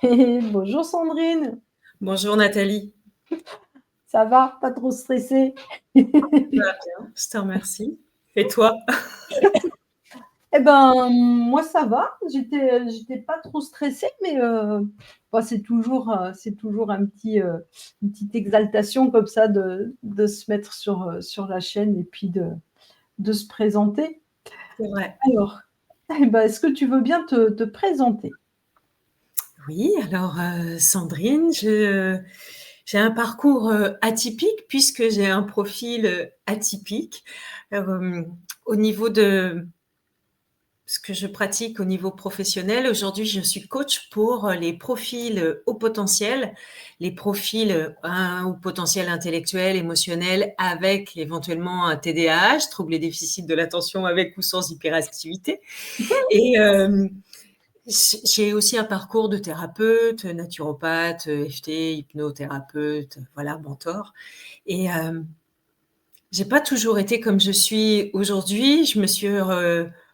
Bonjour Sandrine, Bonjour Nathalie. ça va? Pas trop stressée? Ça va bien, je te remercie. Et toi? Eh ben, moi ça va. J'étais pas trop stressée, mais bah, c'est toujours une petite exaltation comme ça de se mettre sur la chaîne et puis de se présenter. C'est vrai. Alors, eh ben, est-ce que tu veux bien te présenter? Oui, alors Sandrine, j'ai un parcours atypique puisque j'ai un profil atypique. Euh, Au niveau de ce que je pratique au niveau professionnel, aujourd'hui, je suis coach pour les profils haut potentiel, les profils haut potentiel intellectuel, émotionnel, avec éventuellement un TDAH, trouble et déficit de l'attention avec ou sans hyperactivité. Et j'ai aussi un parcours de thérapeute, naturopathe, FT, hypnothérapeute, voilà, mentor. Et j'ai pas toujours été comme je suis aujourd'hui. Je me suis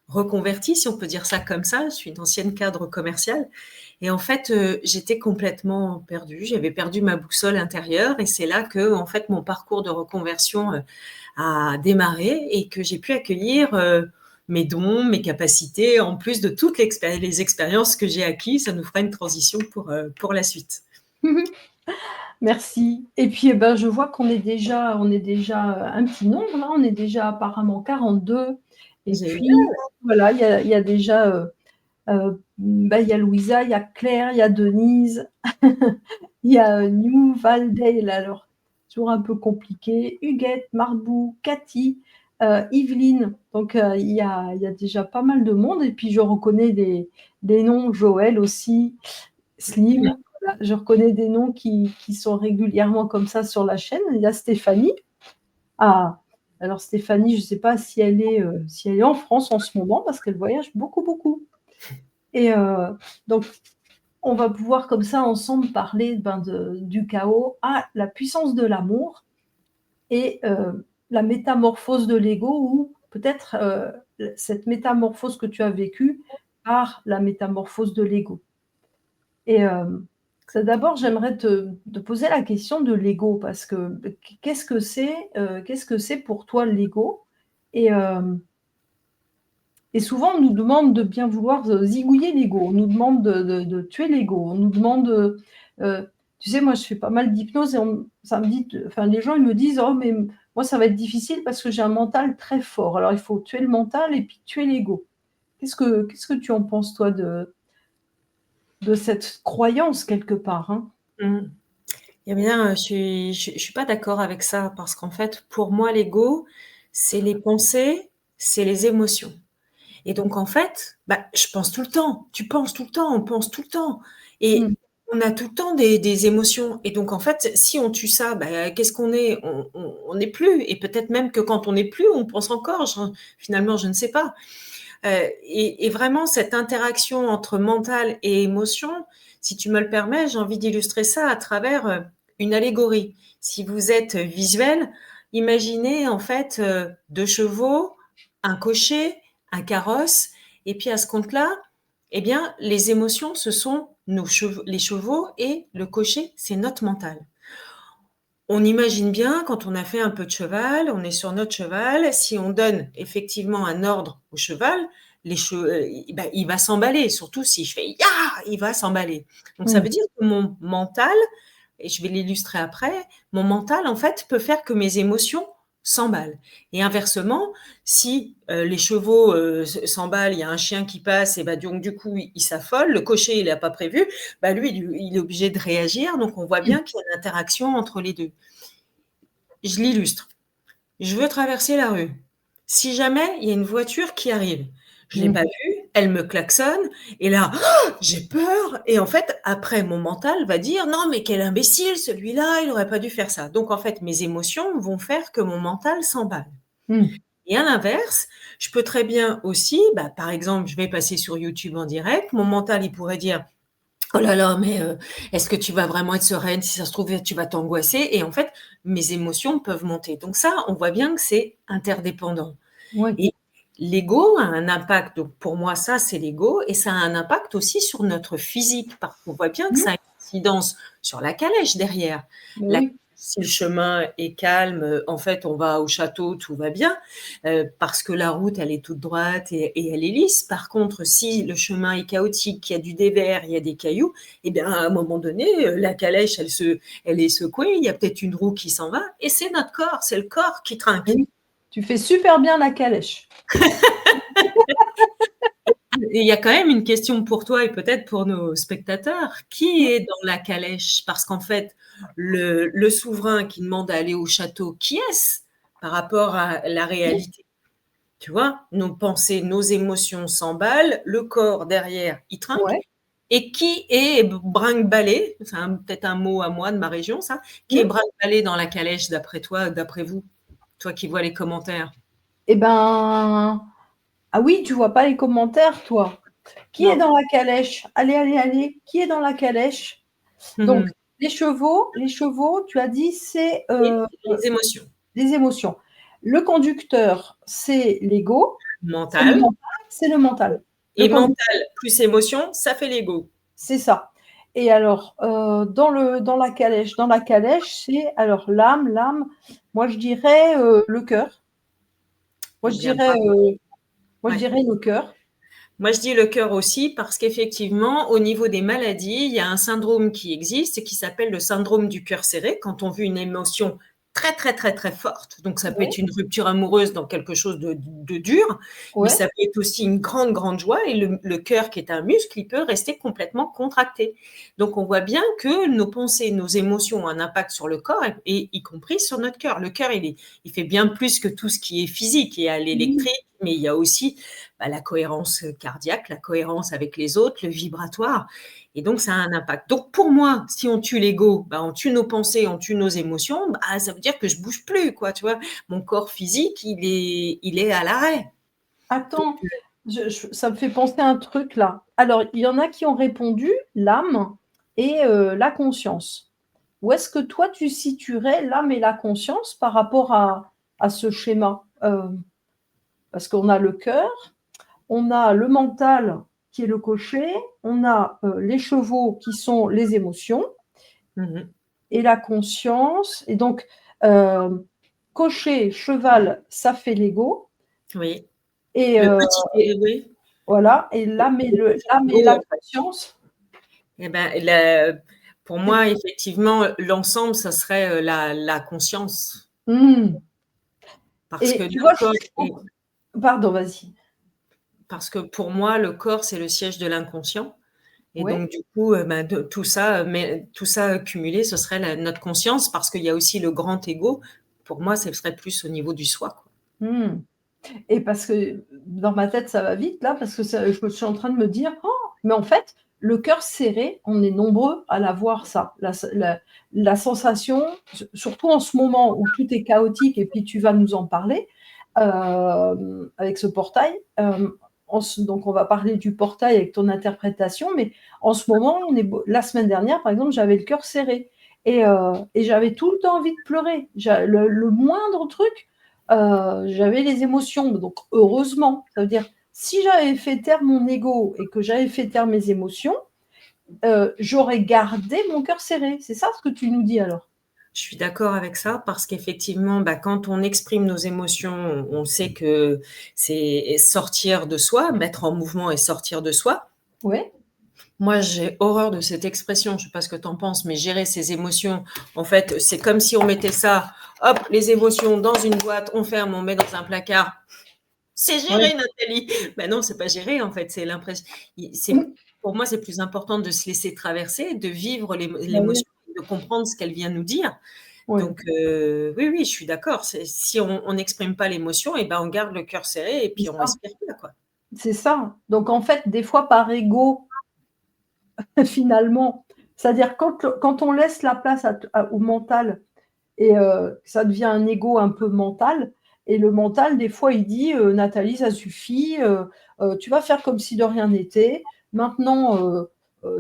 reconvertie, si on peut dire ça comme ça. Je suis une ancienne cadre commerciale. Et en fait, j'étais complètement perdue. J'avais perdu ma boussole intérieure. Et c'est là que, en fait, mon parcours de reconversion a démarré et que j'ai pu accueillir mes dons, mes capacités, en plus de toutes les expériences que j'ai acquises. Ça nous fera une transition pour la suite. Merci. Et puis, eh ben, je vois qu'on est déjà un petit nombre, là. On est déjà apparemment 42. Et Génial. puis, voilà, il y a déjà, bah, il y a Louisa, il y a Claire, il y a Denise, il y a New Valdale, alors toujours un peu compliqué, Huguette, Marbou, Cathy, Yveline. Donc, il y a déjà pas mal de monde. Et puis, je reconnais des noms, Joël aussi, Slim. Voilà, je reconnais des noms qui sont régulièrement comme ça sur la chaîne. Il y a Stéphanie. Ah, alors Stéphanie, je ne sais pas si elle est en France en ce moment parce qu'elle voyage beaucoup, beaucoup. Et donc, on va pouvoir comme ça ensemble parler du chaos à la puissance de l'amour et la métamorphose de l'ego, ou peut-être cette métamorphose que tu as vécue par la métamorphose de l'ego. Et d'abord, j'aimerais te poser la question de l'ego, parce que qu'est-ce que c'est pour toi l'ego? Et, et souvent, on nous demande de bien vouloir zigouiller l'ego, on nous demande de tuer l'ego, on nous demande, tu sais, moi je fais pas mal d'hypnose et ça me dit, enfin, les gens ils me disent, oh mais moi ça va être difficile parce que j'ai un mental très fort. Alors il faut tuer le mental et puis tuer l'ego. Qu'est-ce que tu en penses toi de cette croyance quelque part, hein? Mm. Eh bien, je suis pas d'accord avec ça parce qu'en fait, pour moi, l'ego, c'est les pensées, c'est les émotions. Et donc, en fait, bah, je pense tout le temps. Tu penses tout le temps, on pense tout le temps. Et Mm. on a tout le temps des émotions. Et donc, en fait, si on tue ça, bah, qu'est-ce qu'on est? On n'est plus. Et peut-être même que quand on n'est plus, on pense encore. Finalement, je ne sais pas. Et vraiment, cette interaction entre mental et émotion, si tu me le permets, j'ai envie d'illustrer ça à travers une allégorie. Si vous êtes visuel, imaginez en fait deux chevaux, un cocher, un carrosse, et puis à ce compte-là, eh bien, les émotions, ce sont les chevaux, et le cocher, c'est notre mental. On imagine bien, quand on a fait un peu de cheval, on est sur notre cheval, si on donne effectivement un ordre au cheval, ben, il va s'emballer, surtout si je fais ya, il va s'emballer. Donc ça veut Mm. dire que mon mental, et je vais l'illustrer après, mon mental en fait peut faire que mes émotions s'emballent. Et inversement, si les chevaux s'emballent, il y a un chien qui passe, et ben donc du coup il s'affole, le cocher il n'a pas prévu, bah lui il est obligé de réagir. Donc on voit bien qu'il y a une interaction entre les deux. Je l'illustre. Je veux traverser la rue. Si jamais il y a une voiture qui arrive, je l'ai Mm. pas vue, elle me klaxonne, et là, oh, j'ai peur. Et en fait, après, mon mental va dire, non, mais quel imbécile, celui-là, il aurait pas dû faire ça. Donc, en fait, mes émotions vont faire que mon mental s'emballe. Mm. Et à l'inverse, je peux très bien aussi, bah, par exemple, je vais passer sur YouTube en direct, mon mental, il pourrait dire, oh là là, mais est-ce que tu vas vraiment être sereine? Si ça se trouve, tu vas t'angoisser. Et en fait, mes émotions peuvent monter. Donc ça, on voit bien que c'est interdépendant. Oui. Et l'ego a un impact, donc pour moi, ça, c'est l'ego, et ça a un impact aussi sur notre physique, parce qu'on voit bien que Mmh. ça a une incidence sur la calèche derrière. Mais La oui. Si le chemin est calme, en fait, on va au château, tout va bien, parce que la route, elle est toute droite et elle est lisse. Par contre, si le chemin est chaotique, qu'il y a du dévers, il y a des cailloux, eh bien, à un moment donné, la calèche, elle est secouée, il y a peut-être une roue qui s'en va, et c'est notre corps, c'est le corps qui trinque. Oui. Tu fais super bien la calèche. Et il y a quand même une question pour toi et peut-être pour nos spectateurs. Qui Mmh. est dans la calèche? Parce qu'en fait, le souverain qui demande à aller au château, qui est-ce par rapport à la Oui. réalité? Tu vois, nos pensées, nos émotions s'emballent, le corps derrière, il trinque. Ouais. Et qui est brinque-ballé, c'est peut-être un mot à moi de ma région, ça, qui est Mmh. brinque-ballé dans la calèche d'après toi, d'après vous, toi qui vois les commentaires? Et ben, ah oui, tu vois pas les commentaires, toi. Qui est Non. dans la calèche? Allez, allez, allez, qui est dans la calèche? Donc Mmh. les chevaux, tu as dit, c'est, Et les émotions. les émotions. Le conducteur, c'est l'ego, c'est le Mental. mental, c'est le mental. Le Et conducteur, mental plus émotion, ça fait l'ego. c'est ça. Et alors, dans la calèche, c'est alors l'âme, moi je dirais, le cœur. Moi Eh je bien, dirais, bravo. moi je Ouais. dirais le cœur. Moi, je dis le cœur aussi parce qu'effectivement, au niveau des maladies, il y a un syndrome qui existe et qui s'appelle le syndrome du cœur serré quand on vit une émotion très, très, très, très forte. Donc, ça peut Ouais, être une rupture amoureuse dans quelque chose de dur, mais ouais. ça peut être aussi une grande, grande joie et le cœur, qui est un muscle, il peut rester complètement contracté. Donc, on voit bien que nos pensées, nos émotions ont un impact sur le corps et y compris sur notre cœur. Le cœur, il fait bien plus que tout ce qui est physique et à Oui. l'électrique, mais il y a aussi la cohérence cardiaque, la cohérence avec les autres, le vibratoire. Et donc, ça a un impact. Donc, pour moi, si on tue l'ego, on tue nos pensées, on tue nos émotions, ça veut dire que je bouge plus, quoi, tu vois. Mon corps physique, il est à l'arrêt. Donc, Attends, ça me fait penser à un truc là. Alors, il y en a qui ont répondu l'âme et la conscience. Où est-ce que toi tu situerais l'âme et la conscience par rapport à ce schéma? Parce qu'on a le cœur, on a le mental qui est le cocher, on a les chevaux qui sont les émotions mmh et la conscience. Et donc, euh, cocher, cheval, ça fait l'ego. oui. Et Le petit oui. voilà, et l'âme et L'ego, la en fait. conscience. Eh ben, pour C'est moi, effectivement, l'ensemble, ça serait la conscience. mmh. Parce que Et le tu vois, je corps est trouve pardon, vas-y. parce que pour moi, le corps, c'est le siège de l'inconscient. Et Ouais. donc, du coup, tout ça cumulé, ce serait notre conscience, parce qu'il y a aussi le grand ego. Pour moi, ce serait plus au niveau du soi, quoi. Mmh. Et parce que dans ma tête, ça va vite là, parce que je me suis en train de me dire: «Oh, mais en fait, le cœur serré, on est nombreux à l'avoir ça». La sensation, surtout en ce moment où tout est chaotique et puis tu vas nous en parler, avec ce portail, donc on va parler du portail avec ton interprétation, mais en ce moment, la semaine dernière, par exemple, j'avais le cœur serré et j'avais tout le temps envie de pleurer. Le moindre truc, j'avais les émotions, donc heureusement. Ça veut dire, si j'avais fait taire mon ego et que j'avais fait taire mes émotions, j'aurais gardé mon cœur serré. C'est ça ce que tu nous dis alors? Je suis d'accord avec ça, parce qu'effectivement, quand on exprime nos émotions, on sait que c'est sortir de soi, mettre en mouvement et sortir de soi. Ouais, Moi, j'ai horreur de cette expression, je ne sais pas ce que tu en penses, mais gérer ses émotions, en fait, c'est comme si on mettait ça, hop, les émotions dans une boîte, on ferme, on met dans un placard. C'est ouais. géré, Nathalie. Ben non, c'est pas géré, en fait. C'est l'impression. Mmh. Pour moi, c'est plus important de se laisser traverser, de vivre Bah oui, l'émotion, de comprendre ce qu'elle vient nous dire. ouais. Donc, oui, oui, je suis d'accord. Si on n'exprime pas l'émotion, et ben, on garde le cœur serré et C'est puis on ça, respire pas, quoi. c'est ça. Donc en fait, des fois par ego, finalement, c'est-à-dire quand on laisse la place au mental et ça devient un ego un peu mental et le mental, des fois, il dit: «Nathalie, ça suffit, tu vas faire comme si de rien n'était. Maintenant,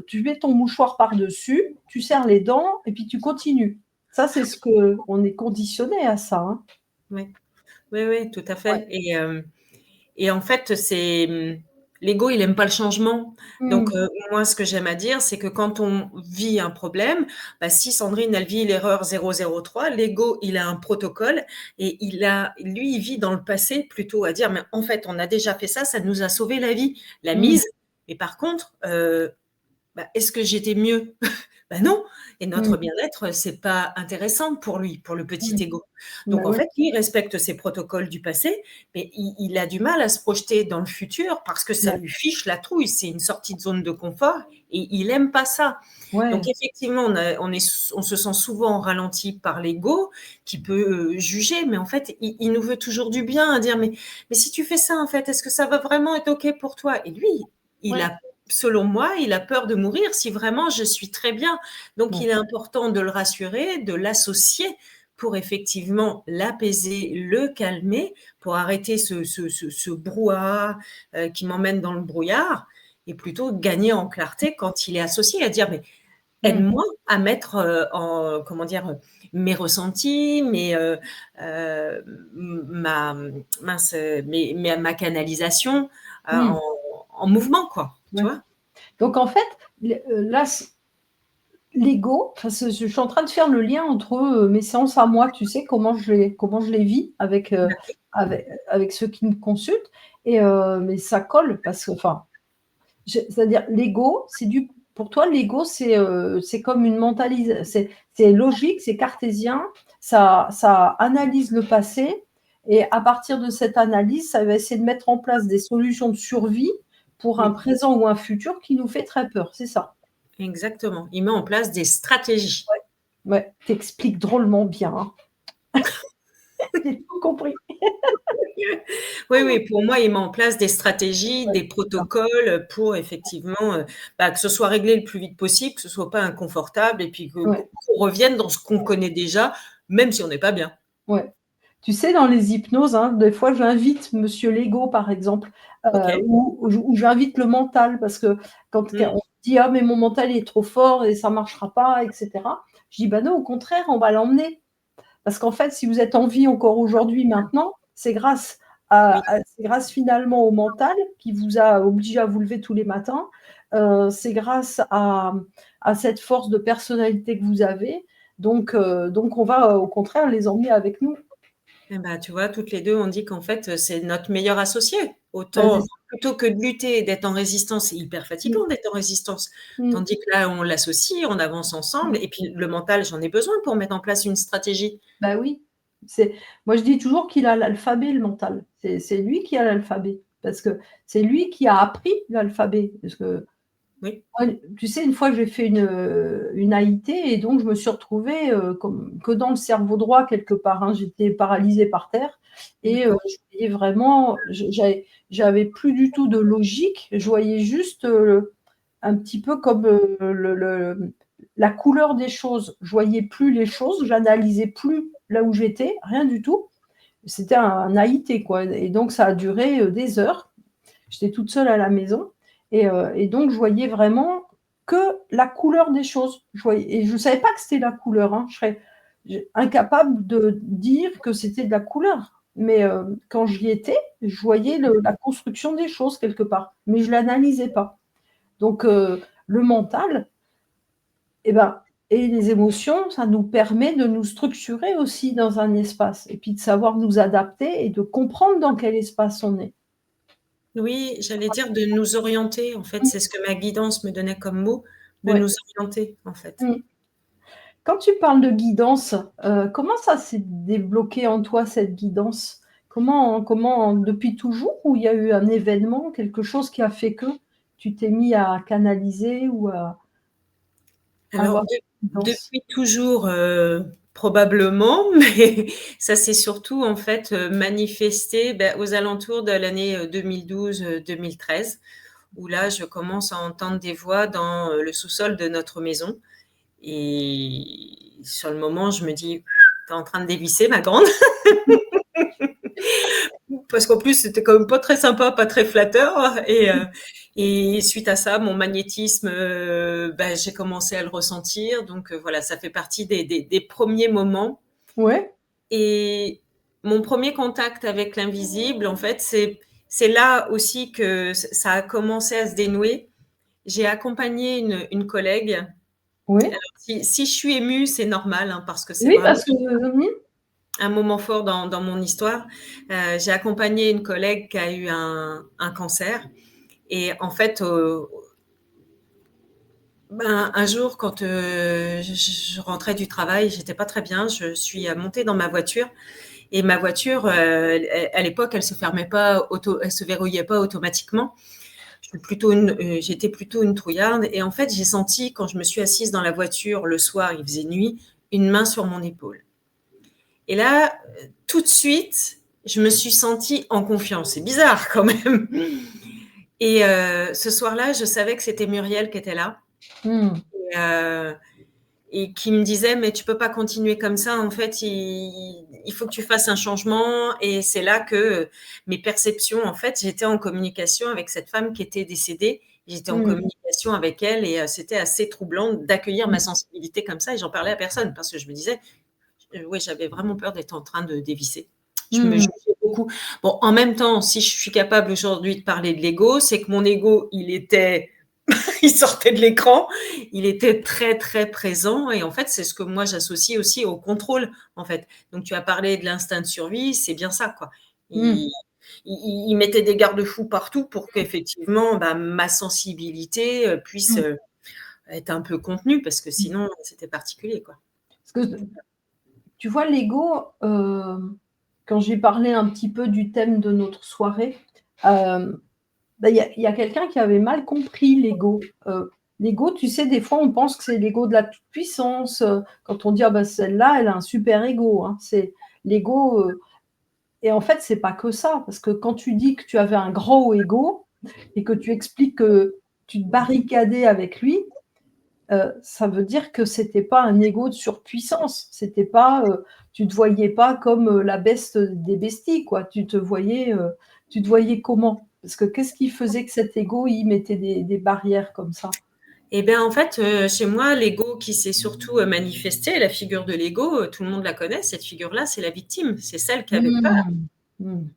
tu mets ton mouchoir par-dessus, tu serres les dents et puis tu continues». Ça, c'est ce qu'on est conditionné à ça, hein. Oui, oui, oui, tout à Ouais. fait. Et en fait, l'ego, il aime pas le changement. Donc, Mmh. moi, ce que j'aime à dire, c'est que quand on vit un problème, bah, si Sandrine, elle vit l'erreur 003, l'ego, il a un protocole et lui, il vit dans le passé plutôt à dire, mais en fait, on a déjà fait ça, ça nous a sauvé la vie, la Mmh. mise. Mais par contre, bah, est-ce que j'étais mieux? Bah non. Et Mmh. notre bien-être, c'est pas intéressant pour lui, pour le petit Mmh. ego. Bah, Donc en oui. fait, lui, il respecte ses protocoles du passé, mais il a du mal à se projeter dans le futur parce que ça Ouais. lui fiche la trouille. C'est une sortie de zone de confort et il aime pas ça. Donc Ouais. effectivement, on se sent souvent ralenti par l'ego qui peut juger, mais en fait, il nous veut toujours du bien, à dire mais si tu fais ça, en fait, est-ce que ça va vraiment être OK pour toi? Et lui, il Ouais. a selon moi, il a peur de mourir si vraiment je suis très bien. Donc, Ouais. il est important de le rassurer, de l'associer pour effectivement l'apaiser, le calmer, pour arrêter ce brouhaha qui m'emmène dans le brouillard et plutôt gagner en clarté quand il est associé à dire mais Mmh. aide-moi à mettre en comment dire mes ressentis, euh, ma mince, ma canalisation Mmh. en mouvement quoi, tu Ouais. vois? Donc en fait, là, l'ego, enfin, je suis en train de faire le lien entre, mes séances à moi, tu sais, comment je les vis avec ceux qui me consultent et mais ça colle parce que enfin, c'est-à-dire l'ego, c'est du pour toi, l'ego, c'est comme une mentalise c'est logique, c'est cartésien, ça analyse le passé et à partir de cette analyse, ça va essayer de mettre en place des solutions de survie pour un Oui, présent ou un futur qui nous fait très peur, c'est ça? exactement. Il met en place des stratégies. Ouais, tu expliques drôlement bien, hein. J'ai tout compris. Oui, oui, pour moi, il met en place des stratégies, Ouais, des c'est ça. protocoles pour effectivement, bah, que ce soit réglé le plus vite possible, que ce soit pas inconfortable et puis Ouais, qu'on revienne dans ce qu'on connaît déjà, même si on n'est pas bien. ouais. Tu sais, dans les hypnoses, hein, des fois, j'invite monsieur l'ego, par exemple, OK. ou j'invite le mental parce que quand Mmh. on dit: «Ah mais mon mental il est trop fort et ça marchera pas» et cetera. Je dis: «Bah non, au contraire, on va l'emmener». Parce qu'en fait, si vous êtes en vie encore aujourd'hui, maintenant, Oui, c'est grâce finalement au mental qui vous a obligé à vous lever tous les matins. C'est grâce à cette force de personnalité que vous avez. Donc on va, au contraire les emmener avec nous. et bah, tu vois, toutes les 2, on dit qu'en fait, c'est notre meilleur associé. Bah, c'est Autant ça. plutôt que de lutter et d'être en résistance, c'est hyper Mmh, fatigant d'être en résistance. mmh, Tandis que là, on l'associe, on avance ensemble mmh. et puis le mental, j'en ai besoin pour mettre en place une stratégie. Bah oui. C'est moi je dis toujours qu'il a l'alphabet, le mental. C'est lui qui a l'alphabet parce que c'est lui qui a appris l'alphabet. Parce que Oui. ouais, tu sais, une fois, j'ai fait une AIT et donc je me suis retrouvée, comme que dans le cerveau droit quelque part, hein. J'étais paralysée par terre et D'accord. je voyais vraiment j'avais plus du tout de logique. Je voyais juste, un petit peu comme, la couleur des choses. Je voyais plus les choses, j'analysais plus là où j'étais, rien du tout. C'était un AIT quoi et donc ça a duré, des heures. J'étais toute seule à la maison et donc je voyais vraiment que la couleur des choses. Je voyais et je ne savais pas que c'était la couleur, hein. Je serais incapable de dire que c'était de la couleur. Mais quand j'y étais, je voyais la construction des choses quelque part, mais je l'analysais pas. Donc le mental et ben et les émotions, ça nous permet de nous structurer aussi dans un espace et puis de savoir nous adapter et de comprendre dans quel espace on est. Oui, j'allais dire de nous orienter, en fait, Mmh, c'est ce que ma guidance me donnait comme mot, de ouais. nous orienter, en fait. Mmh. Quand tu parles de guidance, comment ça s'est débloqué en toi cette guidance? Comment depuis toujours ou il y a eu un événement, quelque chose qui a fait que tu t'es mis à canaliser ou à Alors avoir une guidance? depuis toujours, probablement, mais ça s'est surtout, en fait, manifesté, bah, aux alentours de l'année, 2012-2013 où là, je commence à entendre des voix dans, le sous-sol de notre maison et sur le moment, je me dis: «Tu es en train de dévisser ma grande». Parce qu'en plus, c'était quand même pas très sympa, pas très flatteur et suite à ça, mon magnétisme, bah, j'ai commencé à le ressentir donc voilà, ça fait partie des 1ers moments Ouais, et mon premier contact avec l'invisible, en fait, c'est là aussi que ça a commencé à se dénouer. J'ai accompagné une collègue. Oui. Alors, si je suis émue, c'est normal, hein, parce que c'est Oui, vraiment parce que un moment fort dans mon histoire. J'ai accompagné une collègue qui a eu un cancer. Et en fait, un jour, quand je rentrais du travail, j'étais pas très bien. Je suis montée dans ma voiture. Et ma voiture, à l'époque, elle elle se verrouillait pas automatiquement. J'étais plutôt une trouillarde. Et en fait, j'ai senti, quand je me suis assise dans la voiture le soir, il faisait nuit, une main sur mon épaule. Et là, tout de suite, je me suis sentie en confiance. C'est bizarre quand même. Et ce soir-là, je savais que c'était Muriel qui était là. Et, et qui me disait, mais tu peux pas continuer comme ça. En fait, il faut que tu fasses un changement. Et c'est là que mes perceptions, en fait, j'étais en communication avec cette femme qui était décédée. J'étais en communication avec elle et c'était assez troublant d'accueillir ma sensibilité comme ça. Et j'en parlais à personne parce que je me disais, oui, j'avais vraiment peur d'être en train de dévisser. Je me jugeais beaucoup. Bon, en même temps, si je suis capable aujourd'hui de parler de l'ego, c'est que mon ego, il sortait de l'écran, il était très très présent et en fait, c'est ce que moi j'associe aussi au contrôle en fait. Donc tu as parlé de l'instinct de survie, c'est bien ça quoi. Il mettait des garde-fous partout pour qu'effectivement ma sensibilité puisse être un peu contenue parce que sinon c'était particulier quoi. parce que tu vois, l'ego, quand j'ai parlé un petit peu du thème de notre soirée, bah, il y a quelqu'un qui avait mal compris l'ego. L'ego, tu sais, des fois, on pense que c'est l'ego de la toute-puissance. Quand on dit: «Ah bah, celle-là, elle a un super ego», hein. C'est l'ego, et en fait, c'est pas que ça, parce que quand tu dis que tu avais un grand ego et que tu expliques que tu te barricadais avec lui, ça veut dire que c'était pas un ego de surpuissance. C'était pas, tu te voyais pas comme, la beste des besties, quoi. Tu te voyais comment? Parce que qu'est-ce qui faisait que cet ego, il mettait des barrières comme ça? Eh bien, en fait, chez moi, l'ego qui s'est surtout manifesté, la figure de l'ego, tout le monde la connaît, cette figure-là, c'est la victime. C'est celle qui avait peur Mmh. Mmh.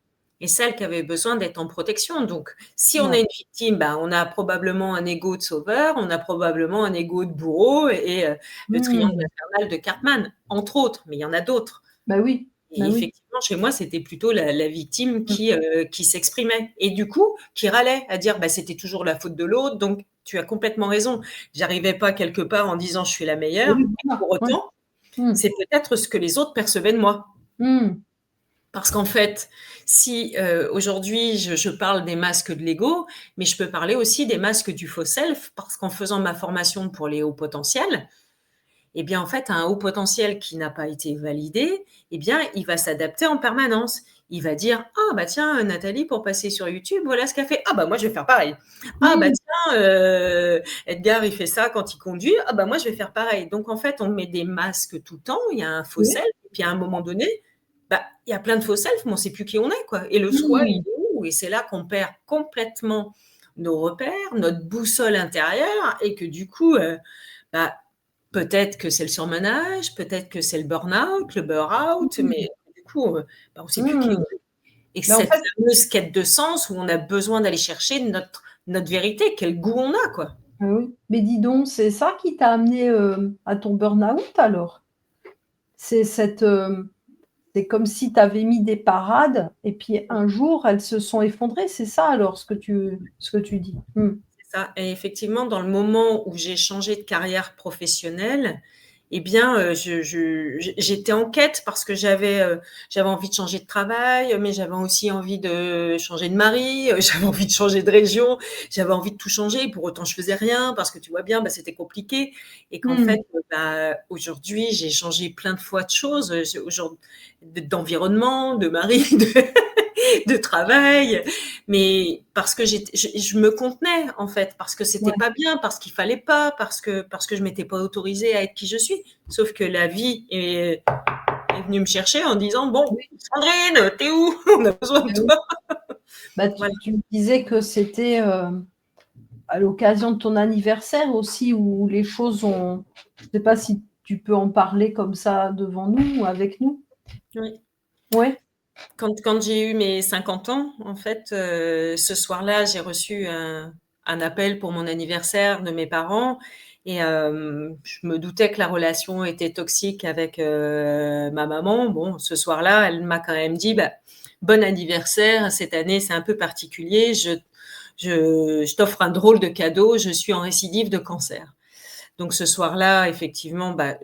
et celle qui avait besoin d'être en protection. Donc, si on Ouais. a une victime, ben, on a probablement un ego de sauveur, on a probablement un ego de bourreau et le triangle Mmh. infernal de Cartman, entre autres, mais il y en a d'autres. Bah oui, Et bah oui. effectivement, chez moi, c'était plutôt la victime Mmh. qui s'exprimait et du coup, qui râlait à dire: «Bah, c'était toujours la faute de l'autre», donc tu as complètement raison. J'arrivais pas quelque part en disant: «Je suis la meilleure», Oui, mais voilà, pour ouais. autant, Mmh. c'est peut-être ce que les autres percevaient de moi. Mmh. Parce qu'en fait, si, aujourd'hui je parle des masques de l'ego, mais je peux parler aussi des masques du faux self parce qu'en faisant ma formation pour les hauts potentiels, eh bien, en fait, un haut potentiel qui n'a pas été validé, eh bien, il va s'adapter en permanence. Il va dire: «Ah bah tiens, Nathalie, pour passer sur YouTube, voilà ce qu'elle fait. Ah bah moi, je vais faire pareil. Ah bah Mmh. tiens, Edgar, il fait ça quand il conduit. Ah bah moi, je vais faire pareil». Donc en fait, on met des masques tout le temps. Il y a un faux Oui. self et puis à un moment donné, bah, il y a plein de faux self, mais on ne sait plus qui on est, quoi. Et le soi, il Mmh. est où? Et c'est là qu'on perd complètement nos repères, notre boussole intérieure et que du coup, bah, peut-être que c'est le surmenage, peut-être que c'est le burn-out, le burn-out, Mmh. mais du coup, bah, on ne sait plus qui Mmh. on est. Et Mais en cette fait, fameuse quête de sens où on a besoin d'aller chercher notre vérité, quel goût on a, quoi. oui. Mais dis donc, c'est ça qui t'a amené, à ton burn-out alors? C'est cette, c'est comme si tu avais mis des parades et puis un jour, elles se sont effondrées, c'est ça alors ce que tu dis? Mmh. C'est ça et effectivement, dans le moment où j'ai changé de carrière professionnelle, eh bien, j'étais en quête parce que j'avais envie de changer de travail, mais j'avais aussi envie de changer de mari, j'avais envie de changer de région, j'avais envie de tout changer. Pour autant, je faisais rien parce que tu vois bien, bah, c'était compliqué et qu'en Mmh. fait, bah, aujourd'hui, j'ai changé plein de fois de choses, d'environnement, de mari, de travail, mais parce que je me contenais en fait, parce que c'était Ouais. pas bien, parce qu'il fallait pas, parce que je m'étais pas autorisée à être qui je suis. Sauf que la vie est venue me chercher en disant bon, Oui, Sandrine, t'es où? On a besoin de bah oui. toi. Bah, Voilà. tu me disais que c'était, à l'occasion de ton anniversaire aussi où les choses ont, je sais pas si tu peux en parler comme ça devant nous ou avec nous? Oui. Ouais? Quand j'ai eu mes 50 ans, en fait, ce soir-là, j'ai reçu un appel pour mon anniversaire de mes parents et je me doutais que la relation était toxique avec ma maman. Bon, ce soir-là, elle m'a quand même dit, bah, bon anniversaire, cette année c'est un peu particulier, je t'offre un drôle de cadeau, je suis en récidive de cancer. Donc ce soir-là, effectivement, bah,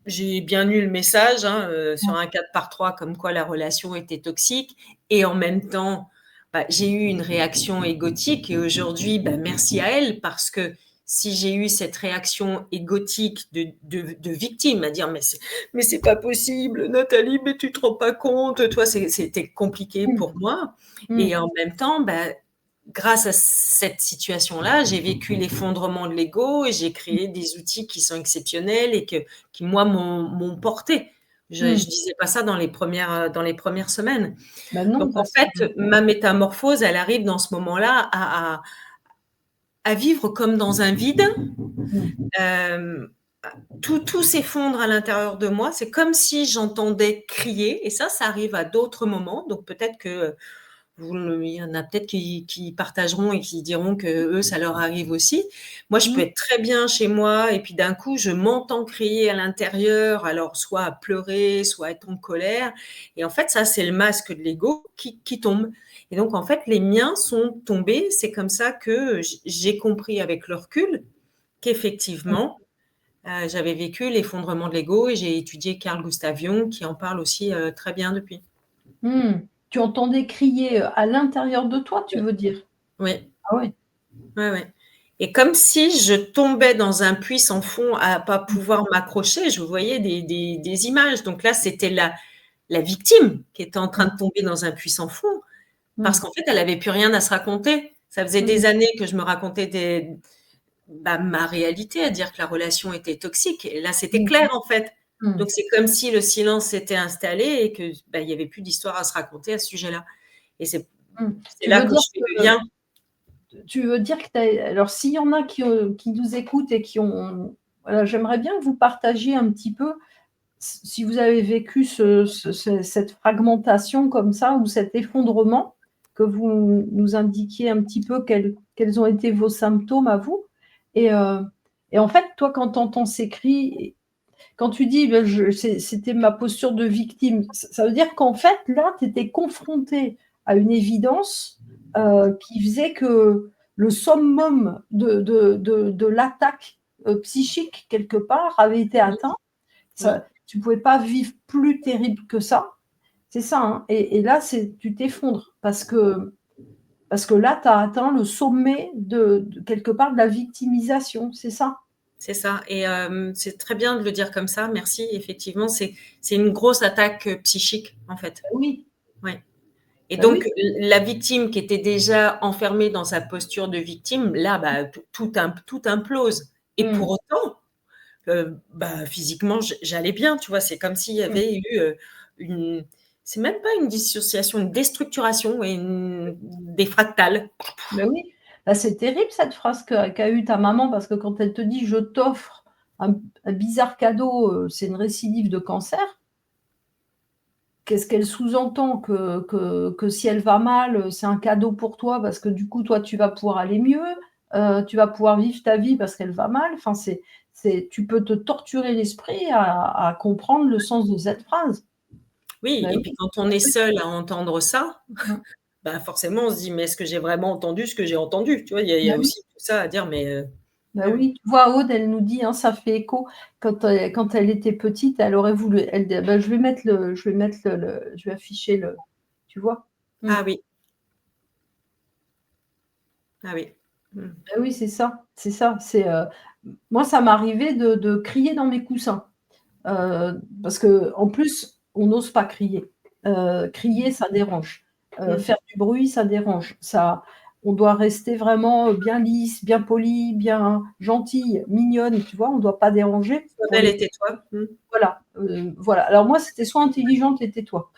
j'ai bien eu le message, hein, sur un 4x3 comme quoi la relation était toxique et en même temps, bah, j'ai eu une réaction égotique et aujourd'hui, bah, merci à elle parce que si j'ai eu cette réaction égotique de victime à dire mais c'est pas possible Nathalie, mais tu te rends pas compte, toi c'était compliqué Mmh. pour moi Mmh. et en même temps, bah, grâce à cette situation-là, j'ai vécu l'effondrement de l'ego et j'ai créé des outils qui sont exceptionnels et qui moi, m'ont porté. Je Mmh. disais pas ça dans les premières semaines. Bah, Donc non, en parce que fait, ma métamorphose, elle arrive dans ce moment-là à vivre comme dans un vide. mmh. Hem, tout s'effondre à l'intérieur de moi. C'est comme si j'entendais crier et ça arrive à d'autres moments. Donc peut-être que il y en a peut-être qui partageront et qui diront que eux, ça leur arrive aussi. Moi, je peux Mmh. être très bien chez moi et puis d'un coup, je m'entends crier à l'intérieur, alors soit à pleurer, soit être en colère. Et en fait, ça, c'est le masque de l'ego qui tombe. Et donc, en fait, les miens sont tombés. C'est comme ça que j'ai compris avec le recul Mmh. qu'effectivement, j'avais vécu l'effondrement de l'ego et j'ai étudié Carl Gustav Jung qui en parle aussi très bien depuis. Mmh. Tu entendais crier, à l'intérieur de toi, tu Oui, veux dire? oui. Ah ouais. Ouais, ouais. Et comme si je tombais dans un puits sans fond à pas Mmh. pouvoir m'accrocher, je voyais des images. Donc là, c'était la victime qui était en train Mmh. de tomber dans un puits sans fond parce Mmh. qu'en fait, elle avait plus rien à se raconter. Ça faisait Mmh. des années que je me racontais bah, ma réalité, à dire que la relation était toxique et là, c'était Mmh. clair, en fait. Mmh. Donc c'est comme si le silence s'était installé et que, bah, il y avait plus d'histoire à se raconter à ce sujet-là et Mmh. c'est Tu là veux que dire je fais le que lien. tu veux dire que tu alors s'il y en a qui nous écoutent et qui ont voilà, j'aimerais bien que vous partagiez un petit peu si vous avez vécu cette fragmentation comme ça ou cet effondrement, que vous nous indiquiez un petit peu quels ont été vos symptômes à vous et en fait, toi, quand tu entends ces cris, quand tu dis: «Bah, c'était ma posture de victime», ça veut dire qu'en fait, là, tu étais confrontée à une évidence, qui faisait que le summum de l'attaque, psychique quelque part avait été Mmh, atteint. mmh. Ça tu pouvais pas vivre plus terrible que ça. C'est ça, hein et là, c'est tu t'effondres parce que là, tu as atteint le sommet de quelque part de la victimisation, c'est ça? C'est ça et c'est très bien de le dire comme ça, merci. Effectivement, c'est une grosse attaque, psychique, en fait. Bah oui, Ouais et bah donc oui. la victime qui était déjà enfermée dans sa posture de victime, là, bah, tout implose et pour Mmh, autant, bah, physiquement, j'allais bien, tu vois? C'est comme s'il y mmh. avait eu, une c'est même pas une dissociation, une déstructuration et une des fractales. Bah oui. Bah, c'est terrible cette phrase qu'a eue ta maman parce que quand elle te dit: «Je t'offre un bizarre cadeau», c'est une récidive de cancer. Qu'est-ce qu'elle sous-entend? Que si elle va mal, c'est un cadeau pour toi parce que du coup, toi, tu vas pouvoir aller mieux, tu vas pouvoir vivre ta vie parce qu'elle va mal. Enfin, tu peux te torturer l'esprit à comprendre le sens de cette phrase. Oui Bah et puis oui. quand on est seul à entendre ça, Mmh. bah, forcément, on se dit: «Mais est-ce que j'ai vraiment entendu ce que j'ai entendu?» Tu vois? Il y Bah a oui, aussi tout ça à dire, mais bah oui, oui. oui. Tu vois, Aude, elle nous dit, hein, ça fait écho. Quand elle était petite, elle aurait voulu elle dit: «Bah, je vais afficher le» tu vois? Mmh. Ah oui, ah oui. Mmh. Bah oui, c'est ça, c'est ça. Moi, ça m'arrivait de crier dans mes coussins. Parce qu'en plus, on n'ose pas crier. Crier, ça dérange. Mmh. Faire du bruit, ça dérange. On doit rester vraiment, bien lisse, bien polie, bien gentille, mignonne, tu vois? On doit pas déranger Sois pour belle les et tais-toi. Mmh. voilà. Alors moi, c'était soit intelligente et tais-toi.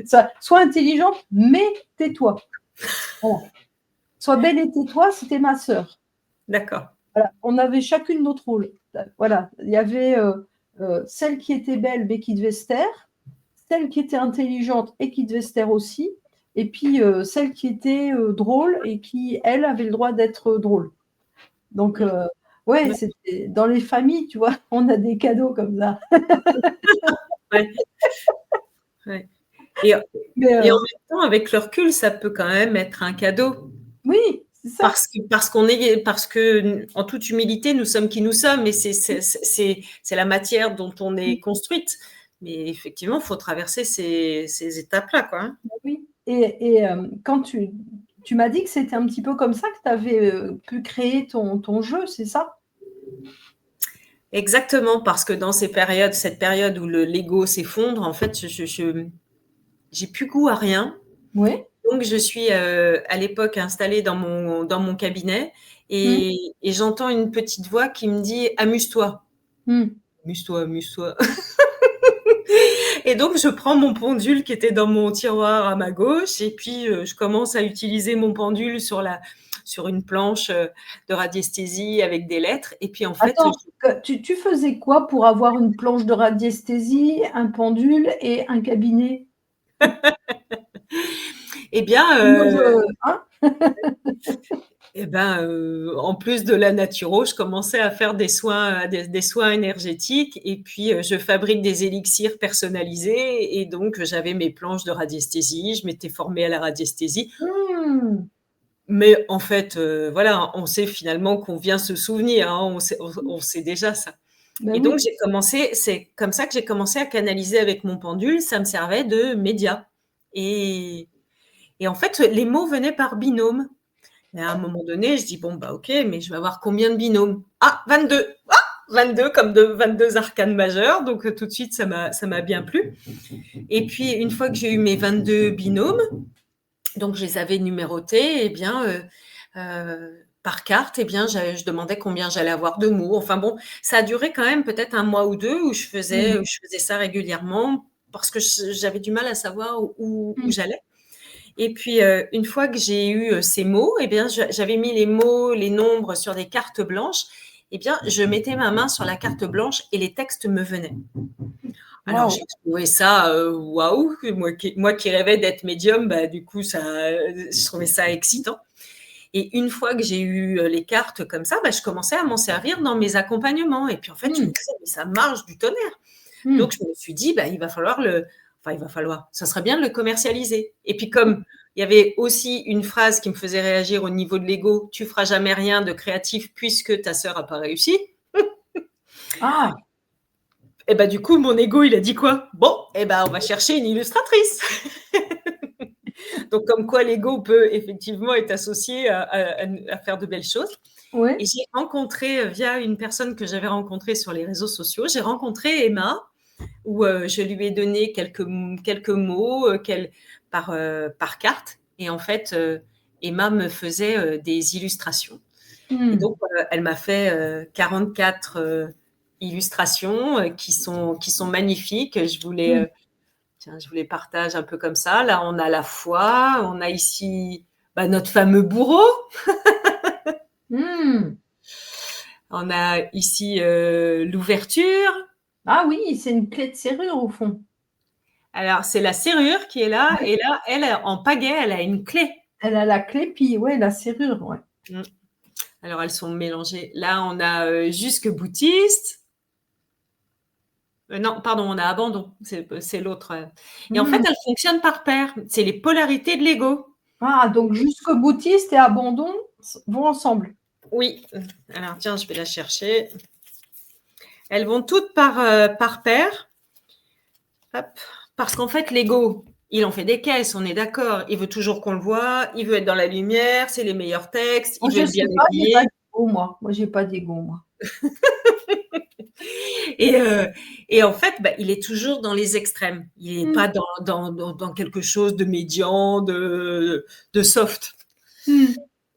Ça sois intelligente, mais tais-toi. Voilà. Sois belle et tais-toi, c'était ma sœur. D'accord. Voilà, on avait chacune notre rôle. Voilà, il y avait, celle qui était belle mais qui devait se taire. celle qui était intelligente et qui devait se taire aussi, et puis celle qui était drôle et qui, elle, avait le droit d'être drôle. Donc, ouais, Ouais, c'était dans les familles, tu vois, on a des cadeaux comme ça. ouais, ouais. Et, Mais et en même temps, avec le recul, ça peut quand même être un cadeau. oui, c'est ça. Parce que, en toute humilité, nous sommes qui nous sommes, et c'est la matière dont on est construite. Mais effectivement, il faut traverser ces étapes-là, quoi. Hein. Oui. Et quand tu m'as dit que c'était un petit peu comme ça que tu avais pu créer ton jeu, c'est ça? Exactement, parce que dans cette période où le Lego s'effondre, en fait, j'ai plus goût à rien. Oui. Donc, je suis à l'époque installée dans mon cabinet, Mmh. et j'entends une petite voix qui me dit: amuse-toi, Mmh. amuse-toi, amuse-toi. Et donc, je prends mon pendule qui était dans mon tiroir à ma gauche, et puis je commence à utiliser mon pendule sur une planche de radiesthésie avec des lettres. Et puis, en fait, Attends, que tu faisais quoi pour avoir une planche de radiesthésie, un pendule et un cabinet? eh bien, Moi je hein? en plus de la naturo, je commençais à faire des soins énergétiques, et puis je fabrique des élixirs personnalisés, et donc j'avais mes planches de radiesthésie, je m'étais formée à la radiesthésie. Mmh. Mais en fait, voilà, on sait finalement qu'on vient se souvenir, hein, on sait déjà ça. Bah Et donc oui. c'est comme ça que j'ai commencé à canaliser avec mon pendule, ça me servait de média, et en fait, les mots venaient par binôme. Et à un moment donné, je dis: «Bon, bah, OK, mais je vais avoir combien de binômes? Ah, 22! Ah! 22 comme de 22 arcanes majeures», donc tout de suite ça m'a bien plu. Et puis une fois que j'ai eu mes 22 binômes, donc je les avais numérotés, et bien, par carte, et bien, je demandais combien j'allais avoir de mots. Enfin bon, ça a duré quand même peut-être un mois ou 2 Mmh. où je faisais ça régulièrement, parce que j'avais du mal à savoir où Mmh. j'allais. Et puis, une fois que j'ai eu ces mots, eh bien, j'avais mis les mots, les nombres sur des cartes blanches. Eh bien, je mettais ma main sur la carte blanche et les textes me venaient. Alors, Waouh! j'ai trouvé ça waouh. Moi qui rêvais d'être médium, bah, du coup, je trouvais ça excitant. Et une fois que j'ai eu les cartes comme ça, bah, je commençais à m'en servir dans mes accompagnements. Et puis, en fait, je me Mmh. disais, mais ça marche du tonnerre. Mmh. Donc, je me suis dit, bah, il va falloir, ça serait bien de le commercialiser. Et puis, comme il y avait aussi une phrase qui me faisait réagir au niveau de l'ego: tu feras jamais rien de créatif puisque ta sœur a pas réussi. Ah! Et bah, du coup, mon ego, il a dit quoi? Bon, et ben, on va chercher une illustratrice. Donc, comme quoi l'ego peut effectivement être associé à faire de belles choses. Et Ouais. j'ai rencontré, via une personne que j'avais rencontrée sur les réseaux sociaux, j'ai rencontré Emma, où je lui ai donné quelques mots par carte. Et en fait, Emma me faisait des illustrations. Et Mmh. donc, elle m'a fait 44 illustrations qui sont magnifiques. Mmh. Tiens, je vous les partage un peu comme ça. Là, on a la foi, on a ici bah, notre fameux bourreau, Mmh. on a ici l'ouverture. Ah oui, c'est une clé de serrure au fond. Alors, c'est la serrure qui est là, Ouais. et là, elle, en pagaie, elle a une clé. Elle a la clé, puis ouais, la serrure, ouais. Mmh. Alors, elles sont mélangées. Là, on a jusque boutiste. Non, pardon, on a abandon. C'est l'autre. Et en fait, Mmh. elles fonctionnent par paire. C'est les polarités de l'ego. Ah, donc jusqu'au boutiste et abandon vont ensemble. Oui. Alors, tiens, je vais la chercher. Elles vont toutes par paire. Hop. Parce qu'en fait, l'ego, il en fait des caisses, on est d'accord. Il veut toujours qu'on le voit. Il veut être dans la lumière. C'est les meilleurs textes. Moi, Il veut je être bien sais pas, j'ai pas habillé. d'ego moi. Moi, j'ai pas d'ego moi. Et, en fait, bah, il est toujours dans les extrêmes. Il n'est Mmh. pas dans quelque chose de médian, de soft. Mmh.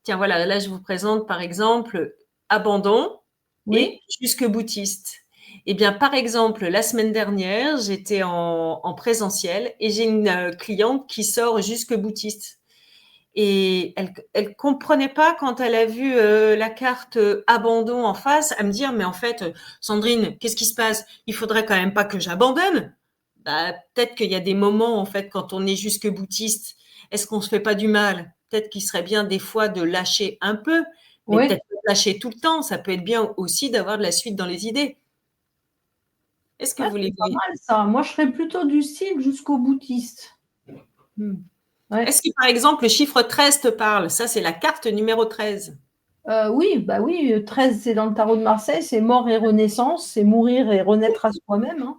Tiens, voilà, là, je vous présente par exemple abandon et Oui. jusque boutiste. Eh bien, par exemple, la semaine dernière, j'étais en présentiel, et j'ai une cliente qui sort jusque boutiste. Et elle comprenait pas quand elle a vu la carte abandon en face, à me dire: mais en fait, Sandrine, qu'est-ce qui se passe? Il faudrait quand même pas que j'abandonne. peut-être qu'il y a des moments, en fait, quand on est jusque-boutiste, est-ce qu'on ne se fait pas du mal? Peut-être qu'il serait bien des fois de lâcher un peu, mais Oui, peut-être pas lâcher tout le temps. Ça peut être bien aussi d'avoir de la suite dans les idées. Est-ce que ouais, vous les c'est pas voyez? mal ça. Moi, je serais plutôt du style jusqu'au boutiste. Mmh. Ouais. Est-ce que, par exemple, le chiffre 13 te parle? Ça, c'est la carte numéro 13. Oui, bah oui, 13, c'est dans le tarot de Marseille, c'est mort et renaissance, c'est mourir et renaître à soi-même, hein.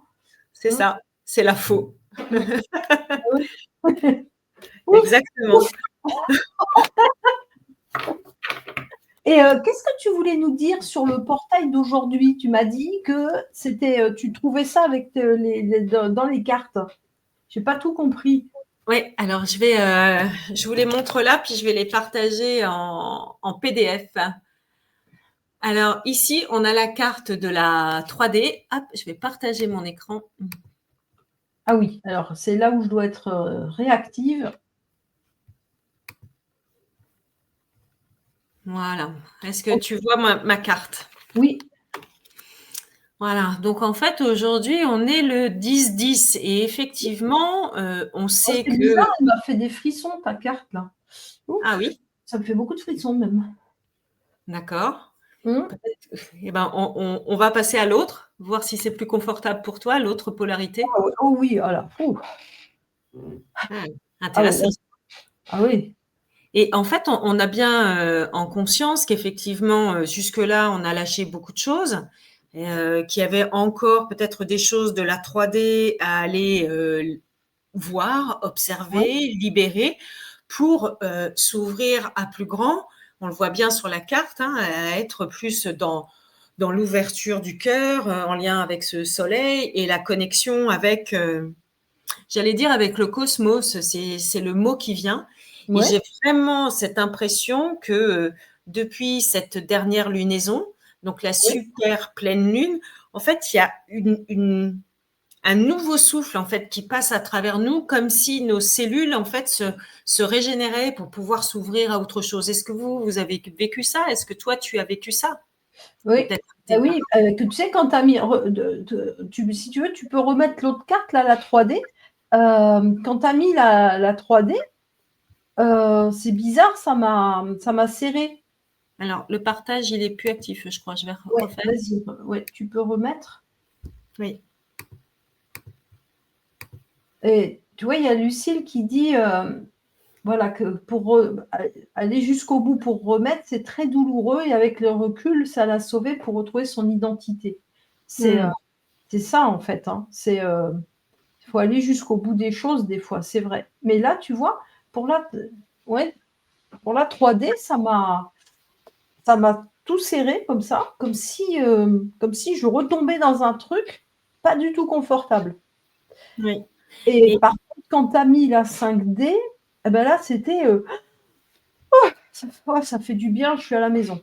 C'est Mmh, ça, c'est la faux. mmh. Ah oui. Ouf, ouf. Exactement. Et qu'est-ce que tu voulais nous dire sur le portail d'aujourd'hui? Tu m'as dit que c'était, tu trouvais ça avec, les dans les cartes. J'ai pas tout compris. Oui, alors je vous les montre là, puis je vais les partager en PDF. Alors ici, on a la carte de la 3D. Hop, je vais partager mon écran. Ah oui, alors c'est là où je dois être, réactive. Voilà. Est-ce que OK. tu vois ma carte? Oui. Voilà. Donc en fait, aujourd'hui, on est le 10-10 et effectivement, on Oh, sait c'est que bizarre, elle m'a fait des frissons ta carte là. ah Ouf, oui, ça me fait beaucoup de frissons même. d'accord. Mmh. Peut-être eh ben, on va passer à l'autre, voir si c'est plus confortable pour toi, l'autre polarité. Ah ouais, oh oui, oh là, ouh. Ah, Ah ouais, là, intéressant. ah oui. Et en fait, on a bien, en conscience qu'effectivement, jusque-là, on a lâché beaucoup de choses, qu'il y avait encore peut-être des choses de la 3D à aller, voir, Ouais, observer, libérer pour, s'ouvrir à plus grand. On le voit bien sur la carte, hein, à être plus dans l'ouverture du cœur, en lien avec ce soleil et la connexion avec, j'allais dire avec le cosmos, c'est le mot qui vient. Et ouais, j'ai vraiment cette impression que depuis cette dernière lunaison, donc la oui, super pleine lune, en fait, il y a un nouveau souffle en fait qui passe à travers nous, comme si nos cellules en fait se régénéraient pour pouvoir s'ouvrir à autre chose. Est-ce que vous avez vécu ça? Est-ce que toi tu as vécu ça? oui. Peut-être Bah tes parents. oui, que tu sais quand tu as mis tu si tu veux, tu peux remettre l'autre carte là, la 3D. Quand tu as mis la 3D, c'est bizarre, ça m'a serré. Alors le partage il est plus actif, je crois. Je vais Ouais, refaire. vas-y, ouais, tu peux remettre. Oui. Et tu vois, il y a Lucille qui dit, voilà, que pour aller jusqu'au bout pour remettre, c'est très douloureux et avec le recul, ça l'a sauvée pour retrouver son identité. C'est, Hmm. c'est ça en fait, hein. Il faut aller jusqu'au bout des choses des fois, c'est vrai. Mais là, tu vois, pour la ouais, pour la 3D, ça m'a tout serré comme ça, comme si je retombais dans un truc pas du tout confortable. Oui. Et Et par contre, quand tu as mis la 5D, et ben là, c'était, ça fait du bien, je suis à la maison.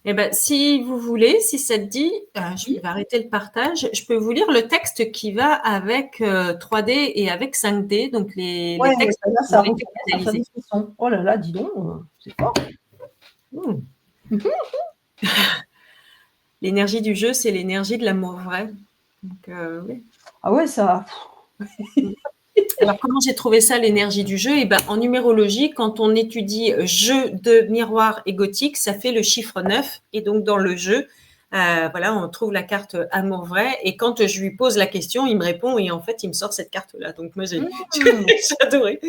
Eh ben, si vous voulez, si ça te dit, je Oui, vais arrêter le partage. Je peux vous lire le texte qui va avec 3D et avec 5D, donc ouais, les textes là, qui ont ça été recommence à faire des canalisés. frissons. Oh là là, dis donc, c'est fort. Mmh. Mmh mh. L'énergie du jeu, c'est l'énergie de l'amour vrai. Donc, oui. Ah ouais, ça Mmh. Alors, comment j'ai trouvé ça, l'énergie du jeu? Eh ben, en numérologie, quand on étudie jeu de miroir égotique, ça fait le chiffre 9. Et donc, dans le jeu, voilà, on trouve la carte amour vrai. Et quand je lui pose la question, il me répond et en fait, il me sort cette carte-là. Donc, moi, j'ai mmh, j'ai adoré.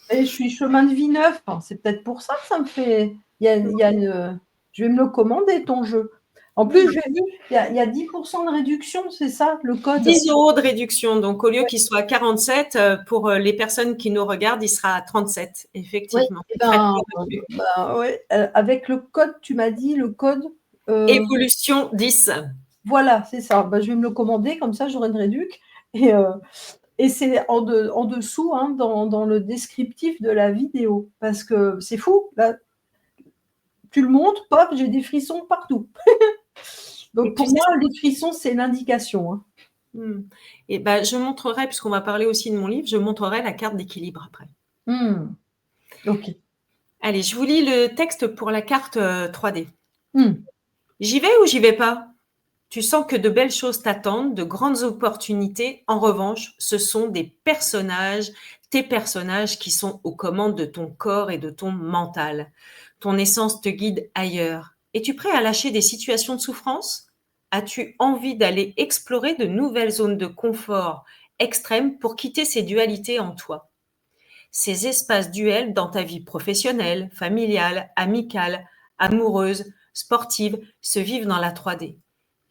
et je suis chemin de vie neuf, hein, c'est peut-être pour ça que ça me fait il y a une, je vais me le commander ton jeu. En plus, Mmh. j'ai vu, il y a 10 de réduction, c'est ça le code? 10 € de réduction. Donc, au lieu Ouais, qu'il soit à 47, pour les personnes qui nous regardent, il sera à 37, ouais, effectivement. et Frais de ben, port inclus. bah, ouais, avec le code, tu m'as dit le code, heu Évolution 10. voilà, c'est ça. Bah, je vais me le commander, comme ça j'aurai une réduc et heu et c'est en dessous, hein, dans le descriptif de la vidéo. Parce que c'est fou, là, tu le montres, pop, j'ai des frissons partout. Et Donc tu pour sais moi, les frissons, c'est l'indication, hein. mmh. Et ben, je montrerai, puisqu'on va parler aussi de mon livre, je montrerai la carte d'équilibre après. Mmh. OK. Allez, je vous lis le texte pour la carte 3D. Mmh. J'y vais ou j'y vais pas? Tu sens que de belles choses t'attendent, de grandes opportunités. En revanche, ce sont des personnages, tes personnages qui sont aux commandes de ton corps et de ton mental. Ton essence te guide ailleurs. Es-tu prêt à lâcher des situations de souffrance? As-tu envie d'aller explorer de nouvelles zones de confort extrêmes pour quitter ces dualités en toi? Ces espaces duels dans ta vie professionnelle, familiale, amicale, amoureuse, sportive se vivent dans la 3D.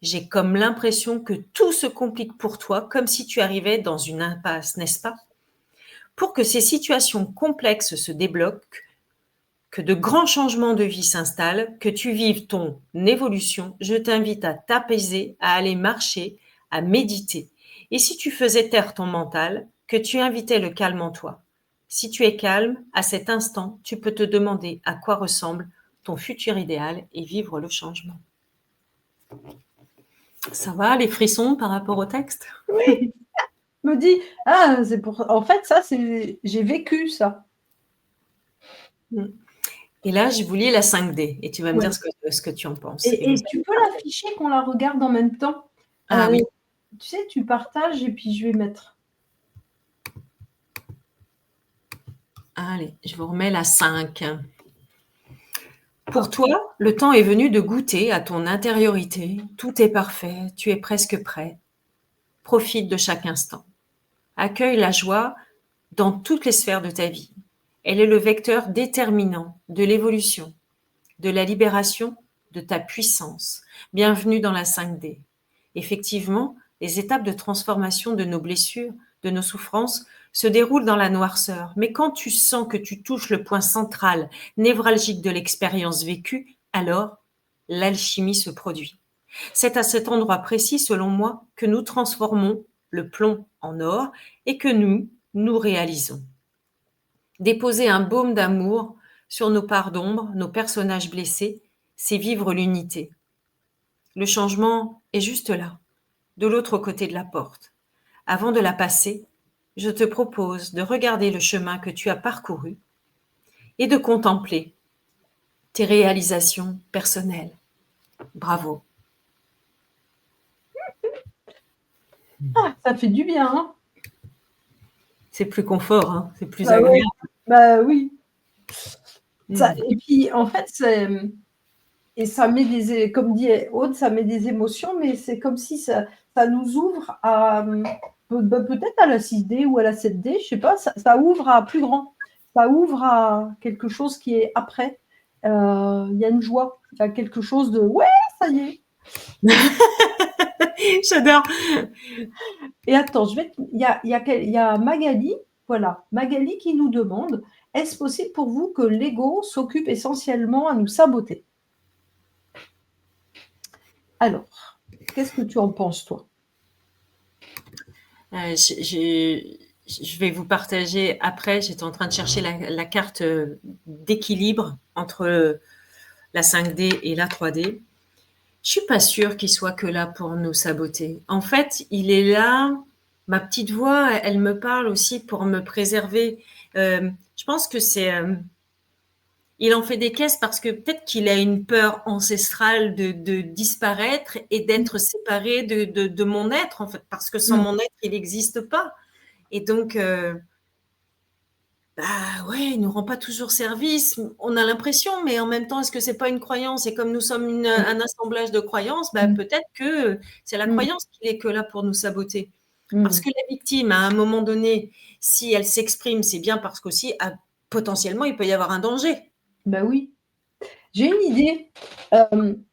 J'ai comme l'impression que tout se complique pour toi comme si tu arrivais dans une impasse, n'est-ce pas? Pour que ces situations complexes se débloquent, que de grands changements de vie s'installent, que tu vives ton évolution, je t'invite à t'apaiser, à aller marcher, à méditer. Et si tu faisais taire ton mental, que tu invitais le calme en toi. Si tu es calme, à cet instant, tu peux te demander à quoi ressemble ton futur idéal et vivre le changement. Ça va, les frissons par rapport au texte? Oui, me dit: «Ah, c'est pour en fait, ça, c'est j'ai vécu ça». Mmh. Et là, je vous lis la 5D et tu vas me Ouais dire ce que tu en penses. Et et tu peux l'afficher qu'on la regarde en même temps? ah oui, Tu sais, tu partages et puis je vais mettre allez, je vous remets la 5. Pour toi, le temps est venu de goûter à ton intériorité. Tout est parfait, tu es presque prêt. Profite de chaque instant. Accueille la joie dans toutes les sphères de ta vie. Elle est le vecteur déterminant de l'évolution, de la libération, de ta puissance. Bienvenue dans la 5D. Effectivement, les étapes de transformation de nos blessures, de nos souffrances, se déroulent dans la noirceur. Mais quand tu sens que tu touches le point central, névralgique de l'expérience vécue, alors l'alchimie se produit. C'est à cet endroit précis, selon moi, que nous transformons le plomb en or et que nous réalisons. Déposer un baume d'amour sur nos parts d'ombre, nos personnages blessés, c'est vivre l'unité. Le changement est juste là, de l'autre côté de la porte. Avant de la passer, je te propose de regarder le chemin que tu as parcouru et de contempler tes réalisations personnelles. Bravo. ah, ça fait du bien, hein? C'est plus confort, hein, c'est plus Bah ouais, agréable. bah oui. Ça Mmh. et puis en fait, c'est et ça met des comme dit Aude, ça met des émotions, mais c'est comme si ça nous ouvre à, peut-être à la 6D ou à la 7D, je sais pas, ça ouvre à plus grand. Ça ouvre à quelque chose qui est après. Il y a une joie, il y a quelque chose de: «Ouais, ça y est». J'adore. Et attends, je vais il y a Magali, voilà, Magali qui nous demande: «Est-ce possible pour vous que l'ego s'occupe essentiellement à nous saboter?» Alors, qu'est-ce que tu en penses, toi? Je vais vous partager après, j'étais en train de chercher la carte d'équilibre entre la 5D et la 3D. Je suis pas sûre qu'il soit que là pour nous saboter. En fait, il est là, ma petite voix, elle me parle aussi pour me préserver. Je pense que il en fait des caisses parce que peut-être qu'il a une peur ancestrale de disparaître et Mmh. d'être séparé de mon être, en fait, parce que sans Mmh. mon être, il n'existe pas. Et donc, bah ouais, il nous rend pas toujours service. On a l'impression, mais en même temps, est-ce que c'est pas une croyance? Et comme nous sommes Mmh. un assemblage de croyances, bah Mmh. peut-être que c'est la Mmh. croyance qui est que là pour nous saboter. Parce Mmh. que la victime, à un moment donné, si elle s'exprime, c'est bien parce qu'aussi, potentiellement, il peut y avoir un danger. Bah oui. J'ai une idée. Hem,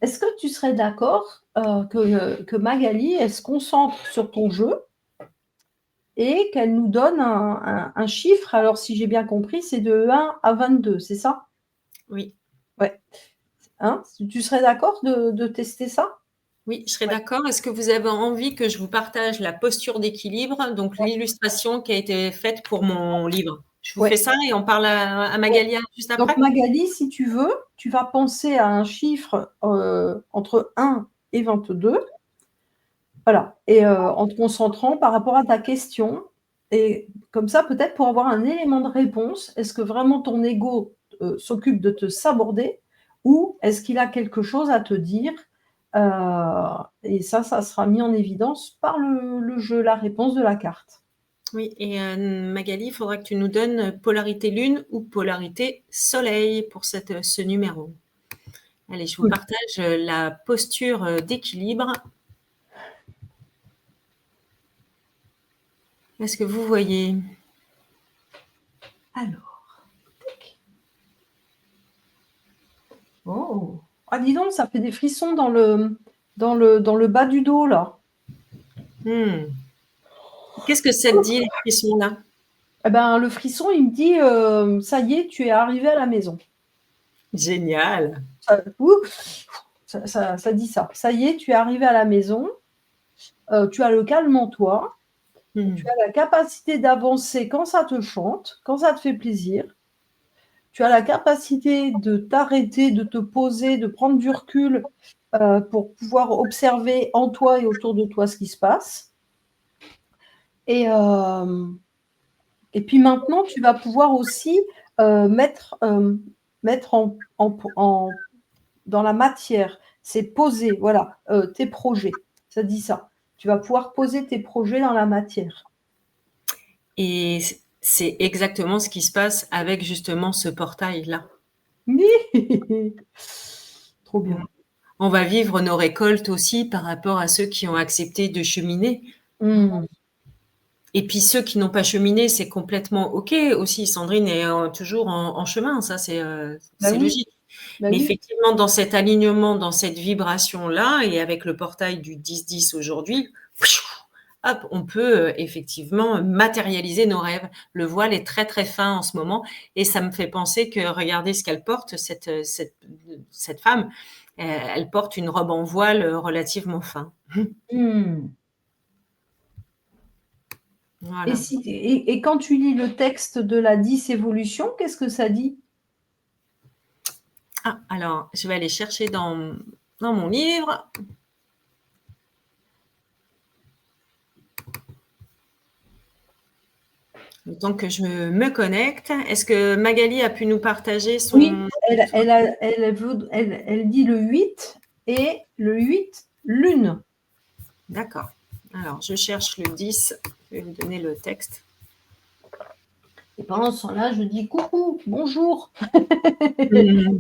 est-ce que tu serais d'accord, que Magali, elle se concentre sur ton jeu et qu'elle nous donne un chiffre? Alors si j'ai bien compris, c'est de 1 à 22, c'est ça? Oui. Ouais. Hein? Tu serais d'accord de tester ça? Oui, je serais Ouais, d'accord. Est-ce que vous avez envie que je vous partage la posture d'équilibre, donc ouais, l'illustration qui a été faite pour mon livre? Je vous ouais, fais ça et on parle à ouais. Magalia juste Donc après? Magali, si tu veux, tu vas penser à un chiffre, entre 1 et 22. Voilà et en te concentrant par rapport à ta question et comme ça, peut-être pour avoir un élément de réponse, est-ce que vraiment ton ego, s'occupe de te saborder ou est-ce qu'il a quelque chose à te dire, Et ça sera mis en évidence par le jeu, la réponse de la carte. Oui, et Magali, il faudra que tu nous donnes polarité lune ou polarité soleil pour ce numéro. Allez, je vous Oui. partage la posture d'équilibre. Est-ce que vous voyez? Alors. Oh. Ah, dis donc, ça fait des frissons dans le bas du dos, là. Qu'est-ce que ça te dit, les frissons-là? Eh ben, le frisson, il me dit, ça y est, tu es arrivé à la maison. Génial. Ça dit ça. Ça y est, tu es arrivé à la maison. Tu as le calme en toi. Tu as la capacité d'avancer quand ça te chante, quand ça te fait plaisir. Tu as la capacité de t'arrêter, de te poser, de prendre du recul pour pouvoir observer en toi et autour de toi ce qui se passe. Et puis maintenant, tu vas pouvoir aussi mettre dans la matière, c'est poser, voilà, tes projets. Ça dit ça. Tu vas pouvoir poser tes projets dans la matière. Et c'est exactement ce qui se passe avec justement ce portail-là. Trop bien. On va vivre nos récoltes aussi par rapport à ceux qui ont accepté de cheminer. Mmh. Et puis ceux qui n'ont pas cheminé, c'est complètement OK aussi. Sandrine est toujours en chemin, ça c'est Bah oui, logique. bah Mais oui. effectivement, dans cet alignement, dans cette vibration-là, et avec le portail du 10-10 aujourd'hui, hop, on peut effectivement matérialiser nos rêves. Le voile est très très fin en ce moment, et ça me fait penser que regardez ce qu'elle porte, cette femme. Elle porte une robe en voile relativement fin. Mmh. Voilà. Et quand tu lis le texte de la 10 évolution, qu'est-ce que ça dit? Ah, alors, je vais aller chercher dans mon livre. Le temps que je me connecte. Est-ce que Magali a pu nous partager son... Oui, elle dit le 8 et le 8, lune. D'accord. Alors, je cherche le 10. Je vais vous donner le texte. Et pendant ce temps-là, je dis coucou, bonjour. Mmh.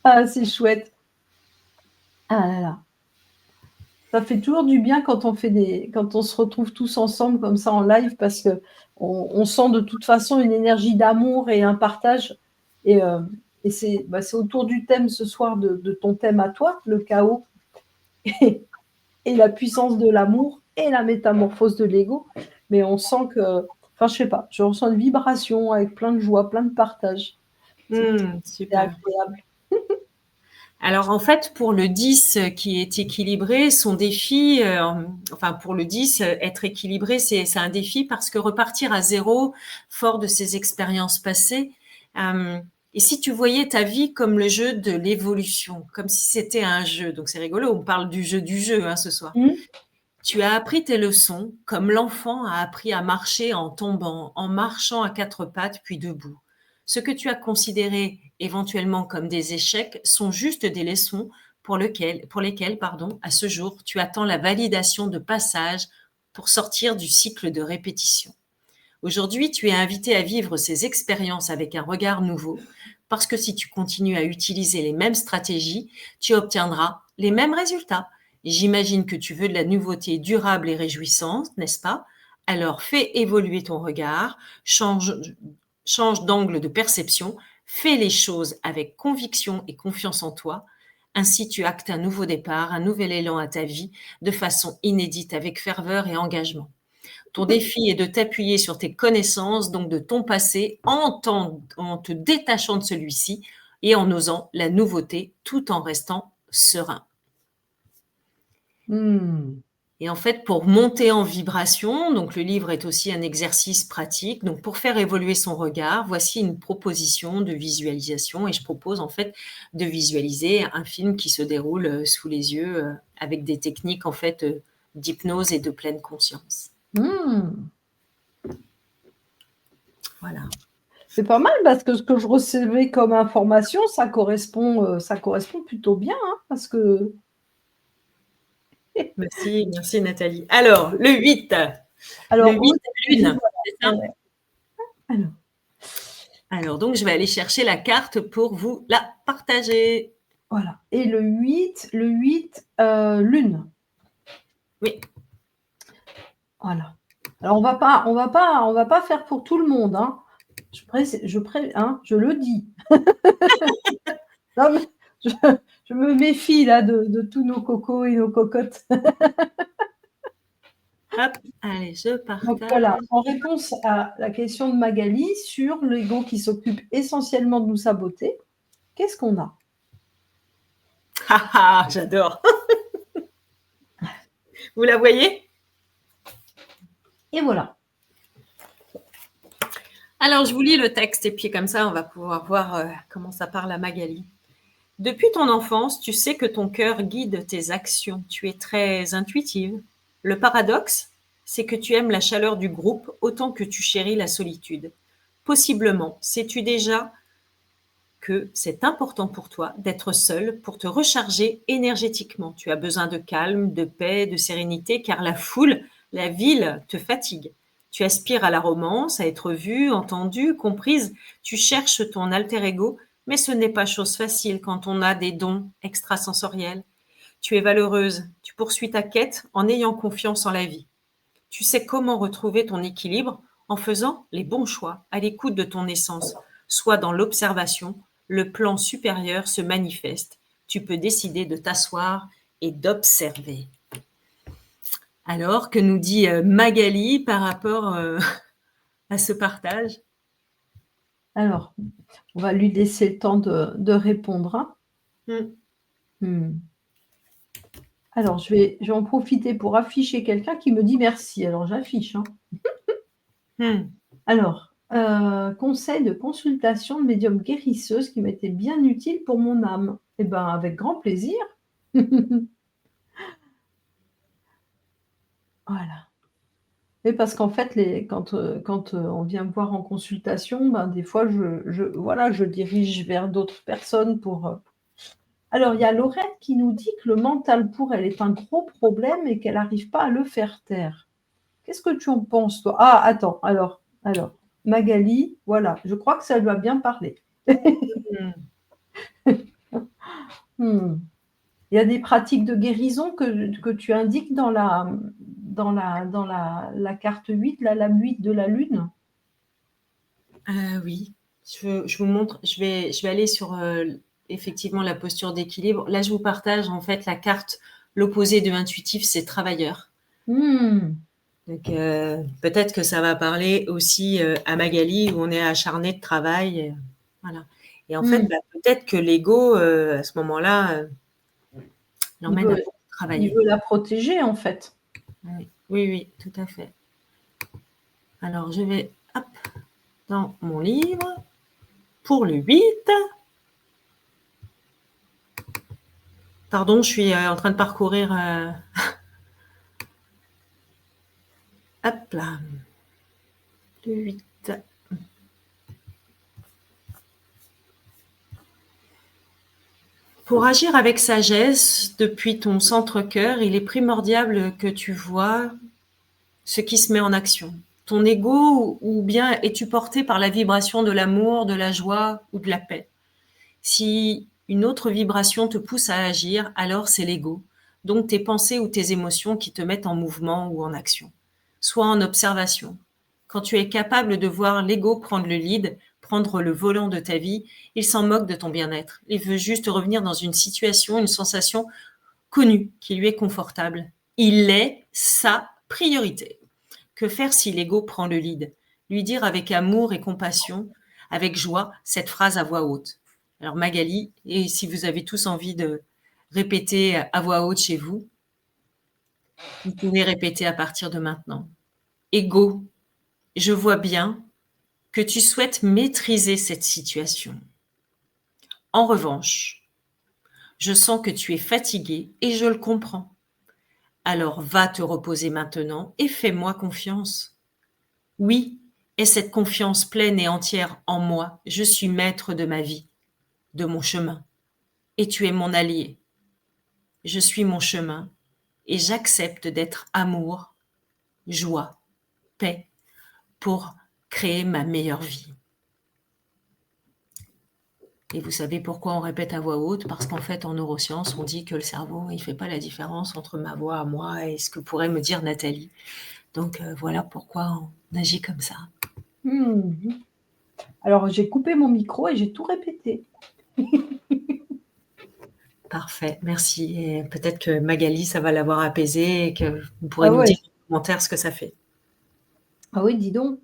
Ah, c'est chouette. Ah là là. Ça fait toujours du bien quand on se retrouve tous ensemble comme ça en live parce qu'on sent de toute façon une énergie d'amour et un partage. Et, c'est autour du thème ce soir de ton thème à toi, le chaos et la puissance de l'amour et la métamorphose de l'ego. Mais on sent que, enfin, je sais pas, je ressens une vibration avec plein de joie, plein de partage. C'est Super. agréable. Alors, en fait, pour le 10 qui est équilibré, son défi, enfin, pour le 10, être équilibré, c'est un défi parce que repartir à zéro, fort de ses expériences passées, et si tu voyais ta vie comme le jeu de l'évolution, comme si c'était un jeu, donc c'est rigolo, on parle du jeu hein, ce soir. Mmh. Tu as appris tes leçons comme l'enfant a appris à marcher en tombant, en marchant à quatre pattes puis debout. Ce que tu as considéré éventuellement comme des échecs sont juste des leçons pour lesquelles, à ce jour, tu attends la validation de passage pour sortir du cycle de répétition. Aujourd'hui, tu es invité à vivre ces expériences avec un regard nouveau, parce que si tu continues à utiliser les mêmes stratégies, tu obtiendras les mêmes résultats. Et j'imagine que tu veux de la nouveauté durable et réjouissante, n'est-ce pas? Alors fais évoluer ton regard, change d'angle de perception, fais les choses avec conviction et confiance en toi. Ainsi, tu actes un nouveau départ, un nouvel élan à ta vie, de façon inédite, avec ferveur et engagement. Ton défi est de t'appuyer sur tes connaissances, donc de ton passé, en te détachant de celui-ci et en osant la nouveauté tout en restant serein. Mmh. Et en fait, pour monter en vibration, donc le livre est aussi un exercice pratique. Donc pour faire évoluer son regard, voici une proposition de visualisation. Et je propose en fait de visualiser un film qui se déroule sous les yeux avec des techniques en fait d'hypnose et de pleine conscience. Mmh. Voilà. C'est pas mal parce que ce que je recevais comme information, ça correspond plutôt bien, hein, parce que Merci, merci Nathalie. Alors, le 8. Le Alors 8, aujourd'hui, lune, c'est ça? voilà, alors Alors donc, je vais aller chercher la carte pour vous la partager. voilà et le huit, lune. Oui. Voilà. Alors on va pas faire pour tout le monde, hein. Je le dis. Non mais je je me méfie là de tous nos cocos et nos cocottes. Hop, allez, je Donc partage. voilà, en réponse à la question de Magali sur l'ego qui s'occupe essentiellement de nous saboter, qu'est-ce qu'on a? Ah ah, j'adore. Vous la voyez? Et voilà. Alors, je vous lis le texte et puis comme ça, on va pouvoir voir comment ça parle à Magali. Depuis ton enfance, tu sais que ton cœur guide tes actions. Tu es très intuitive. Le paradoxe, c'est que tu aimes la chaleur du groupe autant que tu chéris la solitude. Possiblement, sais-tu déjà que c'est important pour toi d'être seule pour te recharger énergétiquement. Tu as besoin de calme, de paix, de sérénité, car la foule, la ville te fatigue. Tu aspires à la romance, à être vue, entendue, comprise. Tu cherches ton alter ego, mais ce n'est pas chose facile quand on a des dons extrasensoriels. Tu es valeureuse, tu poursuis ta quête en ayant confiance en la vie. Tu sais comment retrouver ton équilibre en faisant les bons choix, à l'écoute de ton essence, soit dans l'observation, le plan supérieur se manifeste. Tu peux décider de t'asseoir et d'observer. Alors, que nous dit Magali par rapport à ce partage? Alors, on va lui laisser le temps de répondre, hein. Mmh. Alors je vais en profiter pour afficher quelqu'un qui me dit merci. Alors j'affiche, hein. Alors, conseil de consultation de médium guérisseuse qui m'était bien utile pour mon âme. Eh ben, avec grand plaisir. Voilà. Et parce qu'en fait, quand on vient me voir en consultation, ben, des fois, voilà, je dirige vers d'autres personnes pour. Alors, il y a Laurette qui nous dit que le mental pour elle est un gros problème et qu'elle n'arrive pas à le faire taire. Qu'est-ce que tu en penses, toi? Ah, attends, alors, Magali, voilà, je crois que ça lui a bien parlé. Mmh. Il y a des pratiques de guérison que tu indiques dans la carte 8, la lame 8 de la lune? Oui, je vous montre, je vais aller sur effectivement la posture d'équilibre. Là, je vous partage en fait la carte, l'opposé de intuitif, c'est travailleur. Mmh. Donc, peut-être que ça va parler aussi à Magali où on est acharné de travail. Voilà. Et en fait, Mmh. peut-être que l'ego, à ce moment-là, Il l'emmène à veut beaucoup il travailler. veut la protéger, en fait. Oui, oui, oui, tout à fait. Alors, je vais hop, dans mon livre pour le 8. Pardon, je suis en train de parcourir. Hop là, le 8. Pour agir avec sagesse depuis ton centre-cœur, il est primordial que tu vois ce qui se met en action. Ton ego, ou bien es-tu porté par la vibration de l'amour, de la joie ou de la paix? Si une autre vibration te pousse à agir, alors c'est l'ego, donc tes pensées ou tes émotions qui te mettent en mouvement ou en action. Sois en observation. Quand tu es capable de voir l'ego prendre le lead, prendre le volant de ta vie, il s'en moque de ton bien-être. Il veut juste revenir dans une situation, une sensation connue qui lui est confortable. Il est sa priorité. Que faire si l'ego prend le lead? Lui dire avec amour et compassion, avec joie, cette phrase à voix haute. Alors Magali, et si vous avez tous envie de répéter à voix haute chez vous, vous pouvez répéter à partir de maintenant. Ego, je vois bien que tu souhaites maîtriser cette situation. En revanche, je sens que tu es fatigué et je le comprends. Alors va te reposer maintenant et fais-moi confiance. Oui, et cette confiance pleine et entière en moi, je suis maître de ma vie, de mon chemin, et tu es mon allié. Je suis mon chemin, et j'accepte d'être amour, joie, paix pour créer ma meilleure vie. Et vous savez pourquoi on répète à voix haute? Parce qu'en fait, en neurosciences, on dit que le cerveau, il ne fait pas la différence entre ma voix à moi et ce que pourrait me dire Nathalie. Donc voilà pourquoi on agit comme ça. Alors, j'ai coupé mon micro et j'ai tout répété. Parfait, merci. Et peut-être que Magali, ça va l'avoir apaisé et que vous pourrez nous Ouais. dire en commentaire ce que ça fait. Ah oui, dis donc.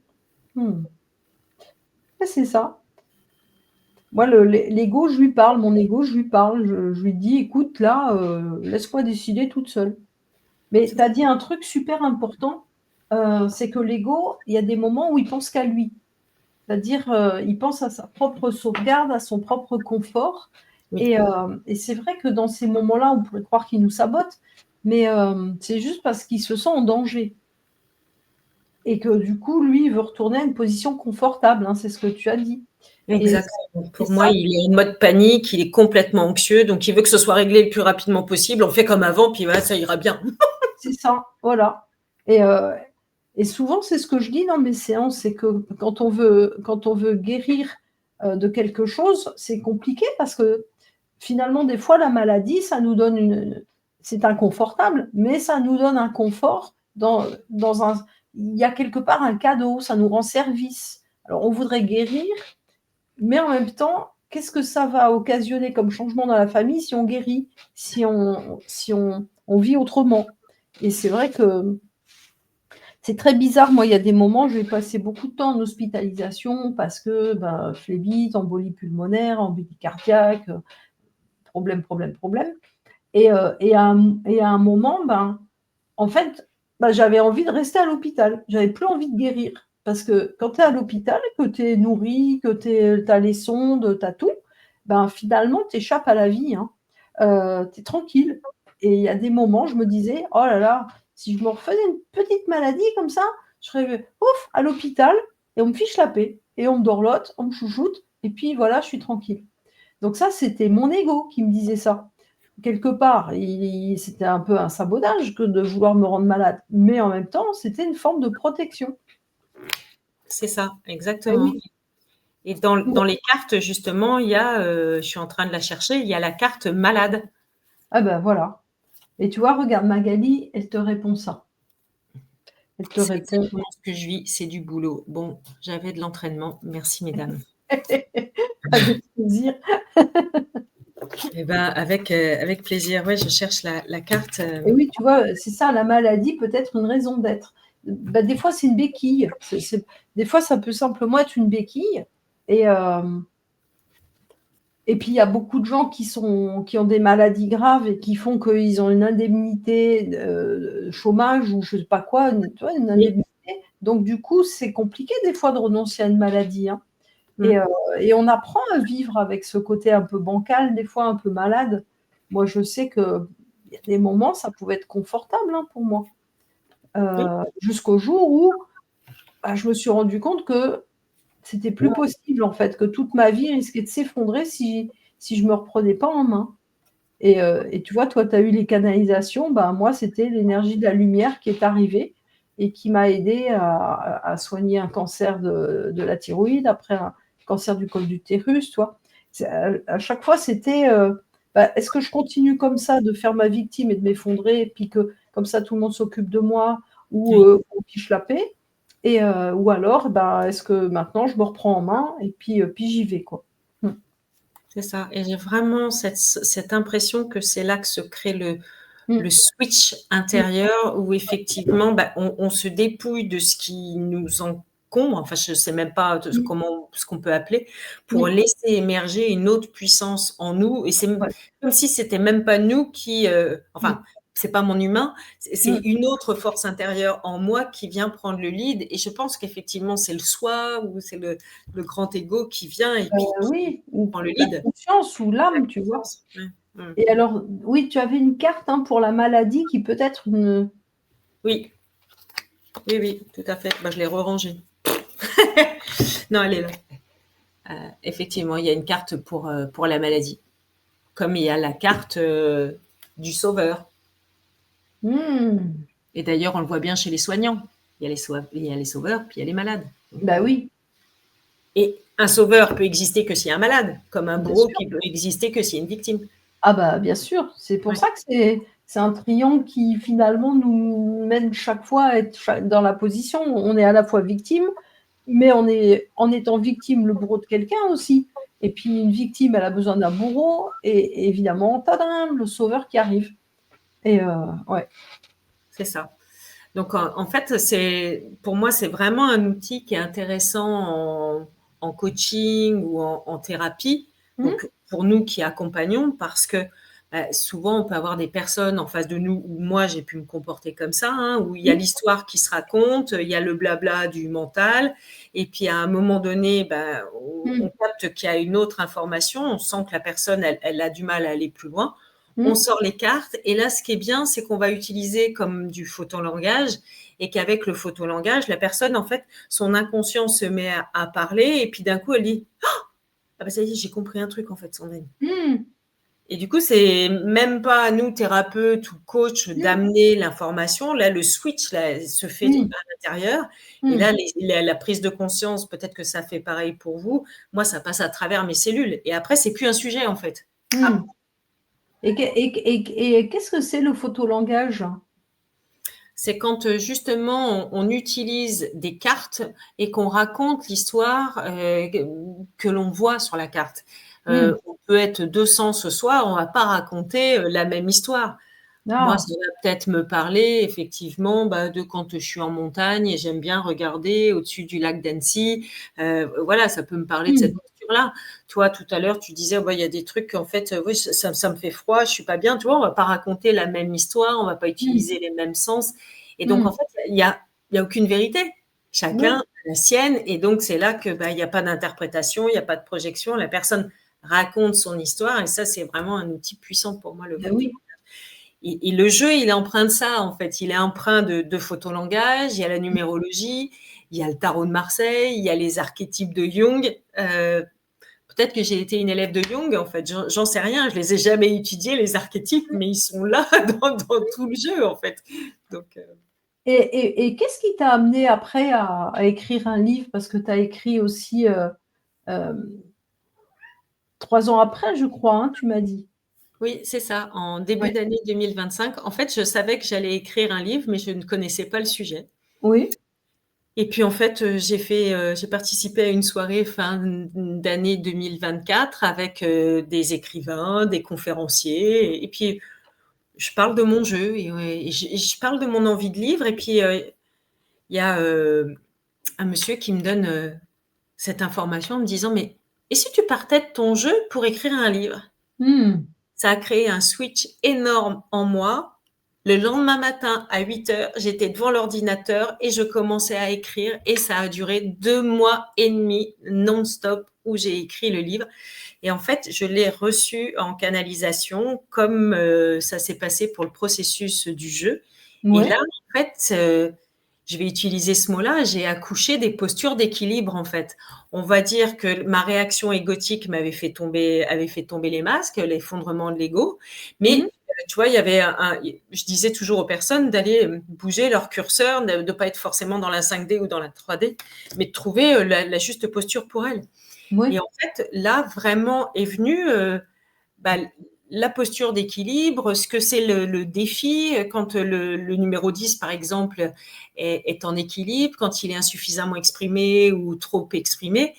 C'est ça. Moi, l'ego, je lui parle, mon ego, je lui parle, je lui dis: «Écoute, là, laisse-moi décider toute seule». Mais tu as dit un truc super important, c'est que l'ego, il y a des moments où il pense qu'à lui. C'est-à-dire, il pense à sa propre sauvegarde, à son propre confort Oui. et c'est vrai que dans ces moments-là, on pourrait croire qu'il nous sabote, mais c'est juste parce qu'il se sent en danger et que du coup, lui, il veut retourner à une position confortable, hein, c'est ce que tu as dit et Exactement. Pour ça moi, il est en mode panique, il est complètement anxieux, donc il veut que ce soit réglé le plus rapidement possible. On fait comme avant, puis voilà, ça ira bien. c'est ça, voilà et souvent, c'est ce que je dis dans mes séances, c'est que quand on veut guérir, de quelque chose, c'est compliqué parce que finalement, des fois, la maladie, ça nous donne c'est inconfortable, mais ça nous donne un confort dans un il y a quelque part un cadeau, ça nous rend service. Alors on voudrait guérir, mais en même temps, qu'est-ce que ça va occasionner comme changement dans la famille si on guérit? Si on vit autrement? Et c'est vrai que c'est très bizarre. Moi, il y a des moments, je vais passer beaucoup de temps en hospitalisation parce que, phlébite, embolie pulmonaire, embolie cardiaque, problème et à un moment, en fait, j'avais envie de rester à l'hôpital. J'avais plus envie de guérir parce que quand tu es à l'hôpital, que tu es nourri, que tu as les sondes, tu as tout, finalement, tu échappes à la vie, hein. Tu es tranquille et il y a des moments, je me disais: «Oh là là, si je me refaisais une petite maladie comme ça, je serais, ouf, à l'hôpital et on me fiche la paix et on me dorlote, on me chouchoute et puis voilà, je suis tranquille». Donc ça, c'était mon ego qui me disait ça. Quelque part, c'était un peu un sabotage que de vouloir me rendre malade, mais en même temps, c'était une forme de protection. C'est ça, Eh exactement. oui. Et dans les cartes, justement, il y a, je suis en train de la chercher, il y a la carte malade. Ah voilà. Et tu vois, regarde, Magali, elle te répond ça. Elle te C'est répond exactement ce que je vis, c'est du boulot. Bon, j'avais de l'entraînement. Merci, mesdames. avec plaisir. Eh ben, avec plaisir. Ouais, je cherche la carte. Et oui, tu vois, c'est ça, la maladie peut être une raison d'être. Des fois, c'est une béquille. Des fois, ça peut simplement être une béquille et et puis, il y a beaucoup de gens qui ont des maladies graves et qui font qu'ils ont une indemnité chômage ou je sais pas quoi, tu vois, une Oui. indemnité. Donc du coup, c'est compliqué des fois de renoncer à une maladie, hein et Mmh. et on apprend à vivre avec ce côté un peu bancal, des fois un peu malade. Moi, je sais qu'il y a des moments, ça pouvait être confortable, hein, pour moi, Oui. jusqu'au jour où, je me suis rendu compte que c'était plus possible, en fait, que toute ma vie risquait de s'effondrer si je me reprenais pas en main et tu vois, toi, tu as eu les canalisations, moi, c'était l'énergie de la lumière qui est arrivée et qui m'a aidée à soigner un cancer de la thyroïde, après un cancer du col de l'utérus, tu vois? C'est à chaque fois, c'était, est-ce que je continue comme ça de faire ma victime et de m'effondrer et puis que comme ça tout le monde s'occupe de moi ou Oui. on fiche la paix ou alors, est-ce que maintenant je me reprends en main et puis j'y vais, quoi? Mmh. C'est ça. Et j'ai vraiment cette impression que c'est là que se crée Mmh. le switch Mmh. intérieur où effectivement, on se dépouille de ce qui nous encombre, enfin, je ne sais même pas Mmh. comment ce qu'on peut appeler, pour Mmh. laisser émerger une autre puissance en nous. Et c'est Ouais. comme si c'était même pas nous qui, Mmh. enfin, c'est pas mon humain, c'est Mmh. une autre force intérieure en moi qui vient prendre le lead. Et je pense qu'effectivement, c'est le soi ou c'est le grand ego qui vient et puis qui Oui, ou prend le la lead. conscience ou La l'âme, tu vois? conscience. Ouais. Mmh. Et alors, oui, tu avais une carte, hein, pour la maladie qui peut être une Oui. Oui, oui, tout à fait. Je l'ai re-rangée. Non, elle est là. Effectivement, il y a une carte pour la maladie. Comme il y a la carte du sauveur. Mmh. Et d'ailleurs, on le voit bien chez les soignants. Il y a les sauveurs, puis il y a les malades. Bah oui, Et un sauveur peut exister que s'il y a un malade, comme un bien bourreau sûr. qui peut exister que s'il y a une victime. Ah bah, bien sûr, c'est pour Ouais, ça que c'est un triangle qui finalement nous mène chaque fois à être dans la position où on est à la fois victime, mais on est en étant victime le bourreau de quelqu'un aussi. Et puis une victime, elle a besoin d'un bourreau et évidemment, tadam, le sauveur qui arrive. Et ouais. c'est ça. Donc, en fait, pour moi, c'est vraiment un outil qui est intéressant en coaching ou en thérapie. Mmh, Donc, pour nous qui accompagnons, parce que souvent, on peut avoir des personnes en face de nous où moi, j'ai pu me comporter comme ça, hein, où il y a mmh, l'histoire qui se raconte, il y a le blabla du mental, et puis à un moment donné, ben, on mmh, capte qu'il y a une autre information, on sent que la personne, elle a du mal à aller plus loin. On mmh, sort les cartes et là, ce qui est bien, c'est qu'on va utiliser comme du photolangage et qu'avec le photolangage, la personne, en fait, son inconscient se met à parler et puis d'un coup, elle dit ah ben ça y est, j'ai compris un truc en fait, Sandrine. mmh, Et du coup, c'est même pas à nous, thérapeutes ou coachs, mmh, d'amener l'information. Là, le switch là, se fait mmh, à l'intérieur. Et mmh, là, la prise de conscience, peut-être que ça fait pareil pour vous. Moi, ça passe à travers mes cellules. Et après, c'est plus un sujet en fait. mmh. Et qu'est-ce que c'est le photolangage? C'est quand justement on utilise des cartes et qu'on raconte l'histoire que l'on voit sur la carte. Mmh. On peut être 200 ce soir, on va pas raconter la même histoire. Moi, Ah! ça va peut-être me parler effectivement bah, de quand je suis en montagne et j'aime bien regarder au-dessus du lac d'Annecy. Voilà, ça peut me parler de cette Mmh, posture-là. Toi, tout à l'heure, tu disais, ouais, il y a des trucs en fait, oui, ça me fait froid, je suis pas bien. Tu vois, on va pas raconter la même histoire, on va pas mmh, utiliser les mêmes sens. Et donc, en mmh. fait, il y a aucune vérité. Chacun Oui, a la sienne. Et donc, c'est là que bah, il n'y a pas d'interprétation, il n'y a pas de projection. La personne raconte son histoire. Et ça, c'est vraiment un outil puissant pour moi, le bah photo. oui. Et le jeu, il est empreint de ça, en fait. Il est empreint de photolangage, il y a la numérologie, il y a le tarot de Marseille, il y a les archétypes de Jung. Peut-être que j'ai été une élève de Jung, en fait. J'en sais rien. Je les ai jamais étudiés, les archétypes, mais ils sont là dans tout le jeu, en fait. Donc, Et qu'est-ce qui t'a amené après à écrire un livre? Parce que tu as écrit aussi, hem, 3 ans après, je crois, hein, tu m'as dit? oui, c'est ça. En début Ouais. d'année 2025, en fait, je savais que j'allais écrire un livre, mais je ne connaissais pas le sujet. Oui. Et puis en fait, j'ai participé à une soirée fin d'année 2024 avec, des écrivains, des conférenciers et puis je parle de mon jeu et ouais et je parle de mon envie de livre et puis, il y a, un monsieur qui me donne, cette information en me disant: «Mais et si tu partais de ton jeu pour écrire un livre?» Mmh. Ça a créé un switch énorme en moi. Le lendemain matin à 8 heures, j'étais devant l'ordinateur et je commençais à écrire et ça a duré 2 mois et demi non-stop où j'ai écrit le livre et en fait, je l'ai reçu en canalisation comme, ça s'est passé pour le processus du jeu et là, Ouais. en fait, je vais utiliser ce mot-là, j'ai accouché des postures d'équilibre, en fait. On va dire que ma réaction égotique avait fait tomber les masques, l'effondrement de l'ego. Mmh. Mais, tu vois, il y avait je disais toujours aux personnes d'aller bouger leur curseur, de ne pas être forcément dans la 5D ou dans la 3D, mais de trouver la juste posture pour elles. Et Ouais. en fait, là, vraiment est venu bah, la posture d'équilibre, ce que c'est le défi quand le numéro 10, par exemple, est en équilibre, quand il est insuffisamment exprimé ou trop exprimé.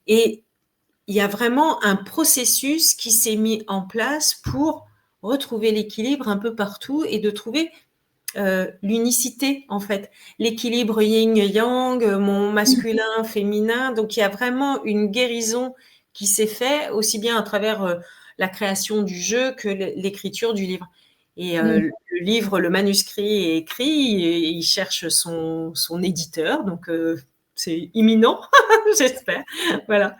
Et il y a vraiment un processus qui s'est mis en place pour retrouver l'équilibre un peu partout et de trouver l'unicité, en fait. L'équilibre yin-yang, mon Mmh. masculin, féminin. Donc, il y a vraiment une guérison qui s'est faite, aussi bien à travers la création du jeu que l'écriture du livre. Et Mmh. le livre, le manuscrit est écrit, et il cherche son éditeur, donc c'est imminent, j'espère. Voilà.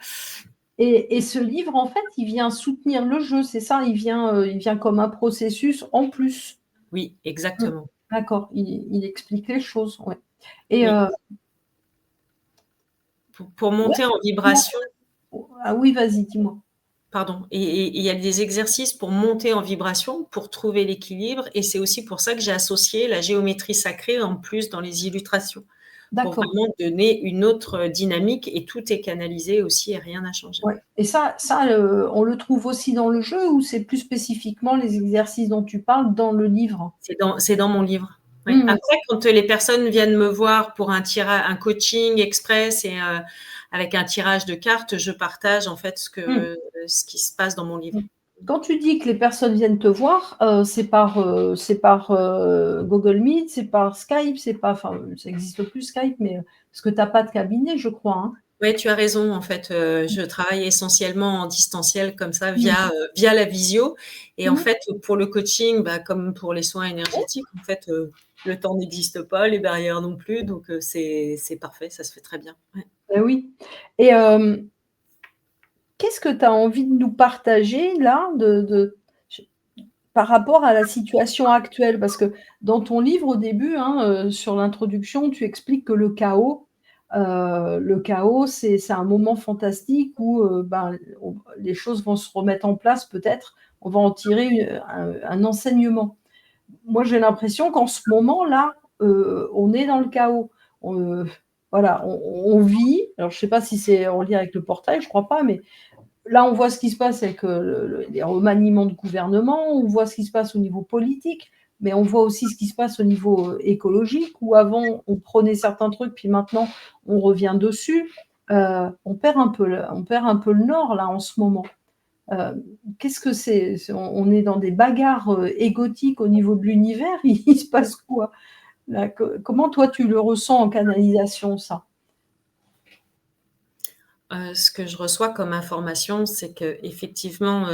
Et ce livre, en fait, il vient soutenir le jeu, c'est ça? Il vient comme un processus en plus? Oui, Mmh. exactement. D'accord, il explique les choses, ouais. Et Oui. Pour ouais, monter en dis-moi. vibration. Ah oui, vas-y, dis-moi. pardon, et il y a des exercices pour monter en vibration, pour trouver l'équilibre, et c'est aussi pour ça que j'ai associé la géométrie sacrée en plus dans les illustrations, pour D'accord. vraiment donner une autre dynamique, et tout est canalisé aussi et rien n'a changé. Ouais, et on le trouve aussi dans le jeu ou c'est plus spécifiquement les exercices dont tu parles dans le livre? C'est dans mon livre. Ouais. Mmh. Après, quand les personnes viennent me voir pour un coaching express et avec un tirage de cartes, je partage en fait Mmh. ce qui se passe dans mon Mmh. livre. Quand tu dis que les personnes viennent te voir, Google Meet, c'est par Skype, c'est pas enfin, ça existe plus Skype, mais, parce que tu as pas de cabinet, je crois, hein? Ouais, tu as raison. En fait, je travaille essentiellement en distanciel comme ça Mmh. via la visio, et en Mmh. fait, pour le coaching, bah, comme pour les soins énergétiques, en fait, le temps n'existe pas, les barrières non plus, donc c'est parfait, ça se fait très bien. Ouais. Bah oui, et qu'est-ce que tu as envie de nous partager là j par rapport à la situation actuelle? Parce que dans ton livre au début, hein, sur l'introduction, tu expliques que le chaos, c'est un moment fantastique où, ben, les choses vont se remettre en place peut-être, on va en tirer un enseignement. Moi, j'ai l'impression qu'en ce moment-là, on est dans le chaos. On, voilà, on vit, alors je sais pas si c'est en lien avec le portail, je crois pas, mais là, on voit ce qui se passe avec, les remaniements de gouvernement, on voit ce qui se passe au niveau politique, mais on voit aussi ce qui se passe au niveau, écologique, où avant on prenait certains trucs, puis maintenant on revient dessus. On perd un peu le nord là en ce moment. Qu'est-ce que c'est? On est dans des bagarres, égotiques au niveau de l'univers? Il se passe quoi? Là, comment toi tu le ressens en canalisation ça? Ce que je reçois comme information, c'est qu'effectivement,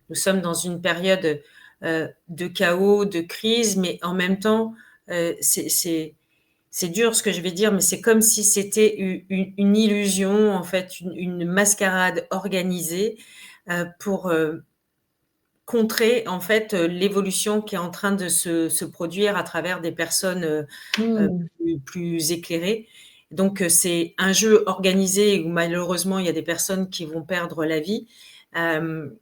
nous sommes dans une période, de chaos, de crise, mais en même temps, c'est dur ce que je vais dire, mais c'est comme si c'était une illusion, en fait, une mascarade organisée, pour, contrer, en fait, l'évolution qui est en train de se produire à travers des personnes, Mmh. plus éclairées. Donc, c'est un jeu organisé où malheureusement il y a des personnes qui vont perdre la vie. Hem,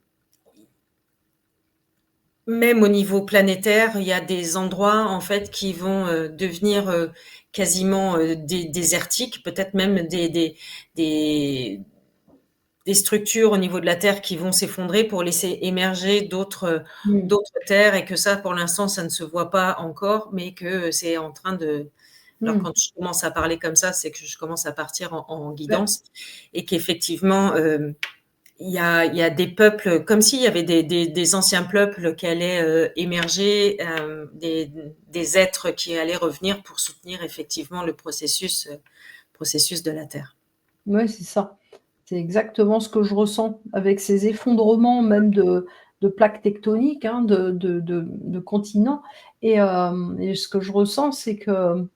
Même au niveau planétaire, il y a des endroits en fait qui vont, devenir, quasiment, désertiques, peut-être même des des structures au niveau de la Terre qui vont s'effondrer pour laisser émerger Mmh. d'autres terres, et que ça, pour l'instant, ça ne se voit pas encore, mais que c'est en train de. Alors, Mmh. quand je commence à parler comme ça, c'est que je commence à partir en Bah, guidance, et qu'effectivement, il y a des peuples, comme s'il y avait des anciens peuples qui allaient émerger, des êtres qui allaient revenir pour soutenir effectivement le processus de la Terre. ouais, c'est ça. C'est exactement ce que je ressens avec ces effondrements même de plaques tectoniques, hein, de continents, et ce que je ressens, c'est que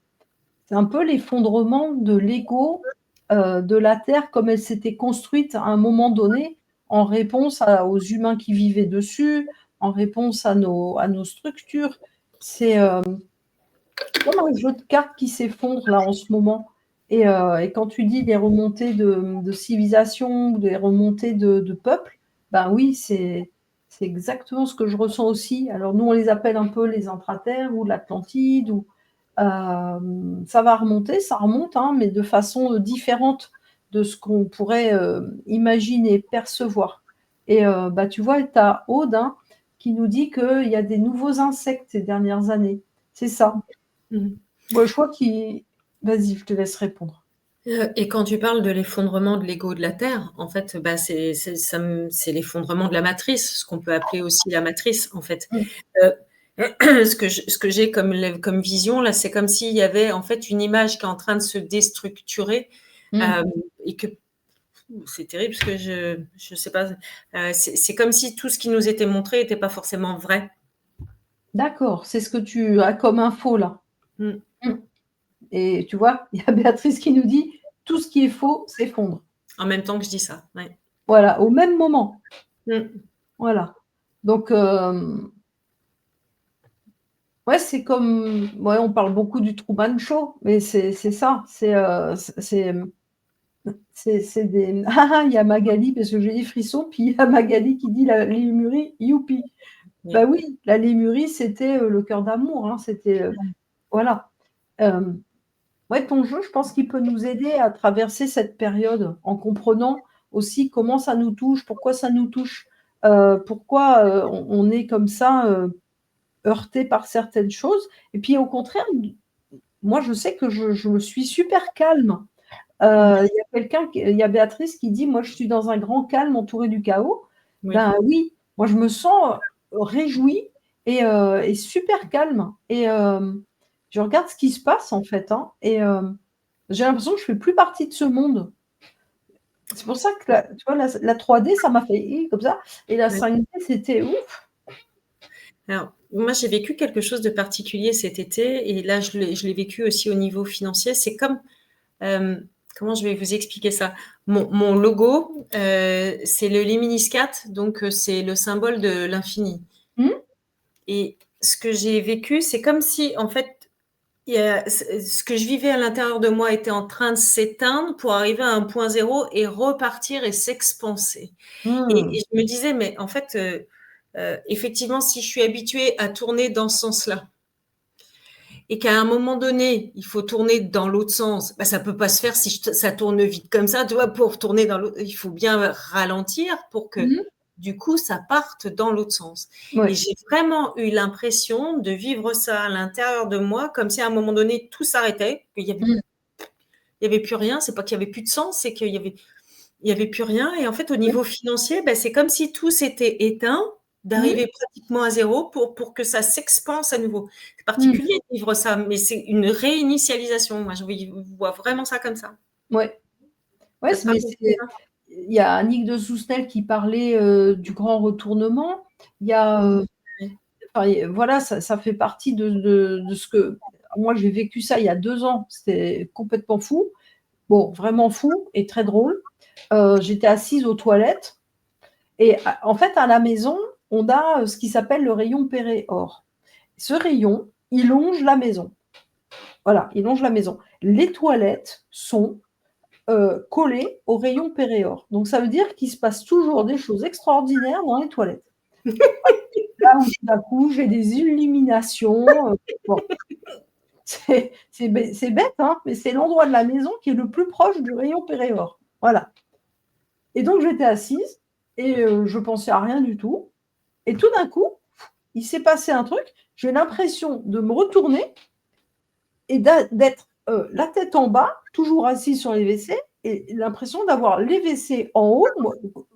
c'est un peu l'effondrement de l'ego, de la Terre comme elle s'était construite à un moment donné, en réponse aux humains qui vivaient dessus, en réponse à nos structures. C'est, comme un jeu de cartes qui s'effondre là en ce moment, et quand tu dis des remontées de civilisation ou des remontées de peuples, ben oui, c'est exactement ce que je ressens aussi. Alors nous, on les appelle un peu les intraterres ou l'Atlantide, ou ça va remonter, ça remonte, hein, mais de façon, différente de ce qu'on pourrait, imaginer, percevoir, bah, tu vois, tu as Aude, hein, qui nous dit qu'il y a des nouveaux insectes ces dernières années. C'est ça. Mmh. Ouais, je crois qu'il vas-y, je te laisse répondre. Et quand tu parles de l'effondrement de l'ego de la Terre, en fait, bah, c'est l'effondrement de la matrice, ce qu'on peut appeler aussi la matrice, en fait. Mmh. Heu, ce que j'ai comme vision là, c'est comme s'il y avait en fait une image qui est en train de se déstructurer, Mmh. hem et que c'est terrible parce que je sais pas, c'est comme si tout ce qui nous était montré était pas forcément vrai. D'accord, c'est ce que tu as comme info là. Mmh. Mmh, et tu vois, il y a Béatrice qui nous dit: «Tout ce qui est faux s'effondre». En même temps que je dis ça, ouais. Voilà, au même moment. Mmh. Voilà. Donc ouais, c'est comme ouais, on parle beaucoup du Truman Show, mais c'est ça, c'est, C'est des il y a Magali parce que j'ai des frissons, puis il y a Magali qui dit: «La Lémurie, youpi!» Bah Oui. oui, la Lémurie, c'était, le cœur d'amour, hein, c'était, voilà. Hem, ouais, ton jeu, je pense qu'il peut nous aider à traverser cette période en comprenant aussi comment ça nous touche, pourquoi ça nous touche, pourquoi, on est comme ça, heurtés par certaines choses et puis au contraire, moi je sais que je me suis super calme. Mmh. Il y a Béatrice qui dit: «Moi, je suis dans un grand calme entouré du chaos». Oui. Ben oui, moi, je me sens, réjouie et super calme et je regarde ce qui se passe, en fait, hein et j'ai l'impression que je fais plus partie de ce monde. C'est pour ça que tu vois, la 3D, ça m'a fait «hi» comme ça et la Ouais. 5D, c'était ouf. Alors, moi, j'ai vécu quelque chose de particulier cet été et là, je l'ai vécu aussi au niveau financier. C'est comme, comment je vais vous expliquer ça? Mon logo, c'est le Lemniscat, donc c'est le symbole de l'infini Mmh, et ce que j'ai vécu, c'est comme si, en fait, il y a ce que je vivais à l'intérieur de moi était en train de s'éteindre pour arriver à un point zéro et repartir et s'expanser. Et mmh, je me disais: «Mais en fait, effectivement, si je suis habituée à tourner dans ce sens-là et qu'à un moment donné, il faut tourner dans l'autre sens, bah, ça peut pas se faire si ça tourne vite comme ça, tu vois? Pour tourner dans l'autre, il faut bien ralentir pour que, mmh, du coup, ça parte dans l'autre sens et ouais, j'ai vraiment eu l'impression de vivre ça à l'intérieur de moi, comme si à un moment donné, tout s'arrêtait, mmh, il y avait plus rien. C'est pas qu'il y avait plus de sens, c'est qu'il y avait plus rien et en fait, au ouais, niveau financier, bah, c'est comme si tout s'était éteint, mmh, d'arriver pratiquement à zéro pour que ça s'expanse à nouveau. C'est mmh, particulier de vivre ça, mais c'est une réinitialisation. Moi, je vois vraiment ça comme ça. ouais, ouais, Ça te mais parle aussi c'est ça? il y a Annick de Soustenel qui parlait, du grand retournement. Il y a, Mmh. Oui. enfin, voilà, ça fait partie de ce que moi j'ai vécu ça il y a 2 ans, c'était complètement fou. Bon, vraiment fou et très drôle. J'étais assise aux toilettes et en fait, à la maison, on a, ce qui s'appelle le rayon Perret-Or. Ce rayon, il longe la maison. Voilà, il longe la maison. Les toilettes sont, collées au rayon Perret-Or. Donc ça veut dire qu'il se passe toujours des choses extraordinaires dans les toilettes. Là où tout d'un coup, j'ai des illuminations, bon, c'est bête, hein, mais c'est l'endroit de la maison qui est le plus proche du rayon Péréor. Voilà. Et donc j'étais assise et je pensais à rien du tout et tout d'un coup, il s'est passé un truc, j'ai l'impression de me retourner et d'être, la tête en bas, toujours assise sur les WC et l'impression d'avoir les WC en haut, moi,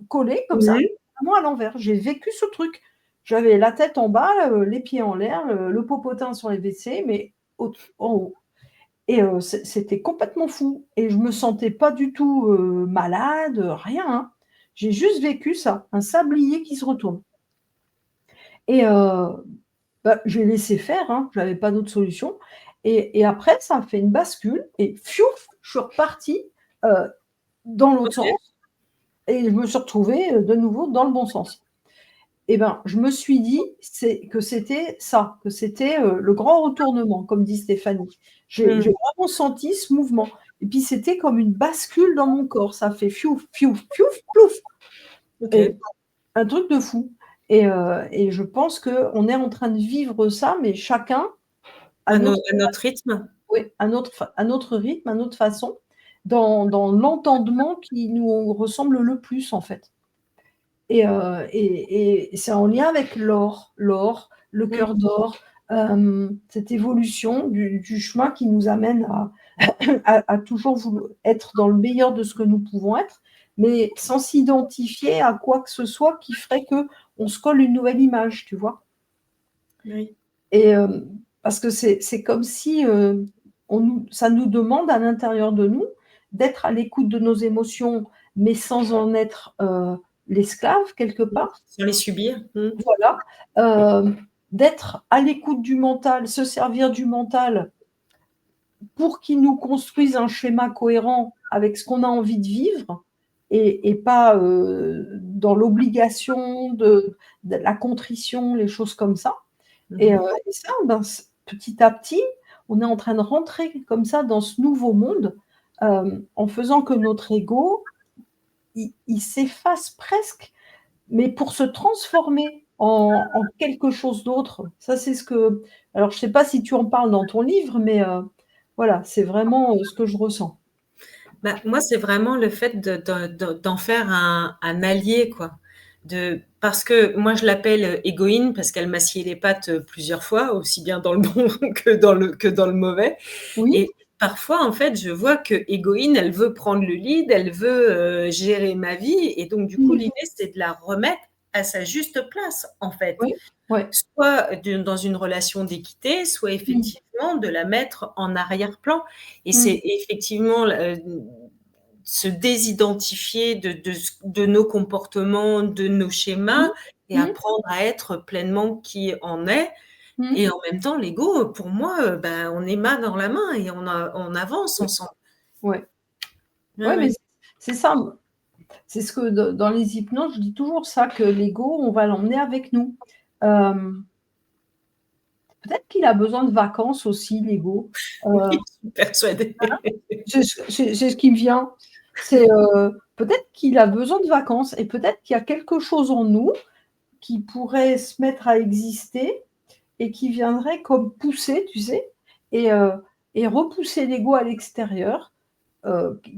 collés comme ça, Oui. vraiment à l'envers. J'ai vécu ce truc. J'avais la tête en bas, les pieds en l'air, le popotin sur les WC, mais en haut et c'était complètement fou et je me sentais pas du tout, malade, rien, hein. J'ai juste vécu ça, un sablier qui se retourne et bah, j'ai laissé faire, hein, j'avais pas d'autre solution et après ça a fait une bascule et fiouf, je suis repartie, heu, dans l'autre OK. sens et je me suis retrouvée, de nouveau dans le bon sens. Et ben, je me suis dit que c'était ça, que c'était, le grand retournement, comme dit Stéphanie. J'ai Mmh. vraiment senti ce mouvement et puis c'était comme une bascule dans mon corps. Ça fait fiouf, fiouf, fiouf, plouf et OK. un truc de fou et je pense qu'on est en train de vivre ça, mais chacun à notre À notre rythme. oui, à notre rythme, à notre façon, dans l'entendement qui nous ressemble le plus, en fait. Et c'est en lien avec l'or, le Mmh. cœur d'or, cette évolution du chemin qui nous amène à toujours être dans le meilleur de ce que nous pouvons être, mais sans s'identifier à quoi que ce soit qui ferait qu'on se colle une nouvelle image, tu vois? Oui. Et parce que c'est comme si, ça nous demande à l'intérieur de nous d'être à l'écoute de nos émotions, mais sans en être, l'esclave quelque Mmh. part. Sans les subir. Mmh. Voilà, d'être à l'écoute du mental, se servir du mental pour qu'il nous construise un schéma cohérent avec ce qu'on a envie de vivre et pas, dans l'obligation de la contrition, les choses comme ça. Mmh Et mh. et ça, ben, petit à petit, on est en train de rentrer comme ça dans ce nouveau monde, en faisant que notre ego, il s'efface presque, mais pour se transformer en quelque chose d'autre. Ça, c'est ce que alors je sais pas si tu en parles dans ton livre, mais voilà, c'est vraiment, ce que je ressens. Bah, moi, c'est vraiment le fait d'en faire un allié, quoi. Parce que moi, je l'appelle égoïne parce qu'elle m'a scié les pattes plusieurs fois, aussi bien dans le bon que dans le mauvais. Oui? Et parfois, en fait, je vois que égoïne, elle veut prendre le lead, elle veut gérer ma vie. Et donc, du coup, Mmh. l'idée, c'est de la remettre à sa juste place, en fait. Oui, ouais. Soit dans une relation d'équité, soit Mmh. effectivement de la mettre en arrière-plan. Et Mmh. c'est effectivement se désidentifier de nos comportements, de nos schémas Mmh. et Mmh. apprendre à être pleinement qui on est. Mmh. Et en même temps, l'ego, pour moi, ben, on est main dans la main et on avance Oui. ensemble. Ouais. Ouais, Ouais, mais ouais. c'est ça, c'est ce que dans les hypnoses, je dis toujours ça, que l'ego, on va l'emmener avec nous. Hem, Peut-être qu'il a besoin de vacances aussi, l'ego. Oui, Heu, je suis persuadée. c'est ce qui me vient. C'est, peut-être qu'il a besoin de vacances et peut-être qu'il y a quelque chose en nous qui pourrait se mettre à exister et qui viendrait comme pousser, tu sais? Et et repousser l'ego à l'extérieur,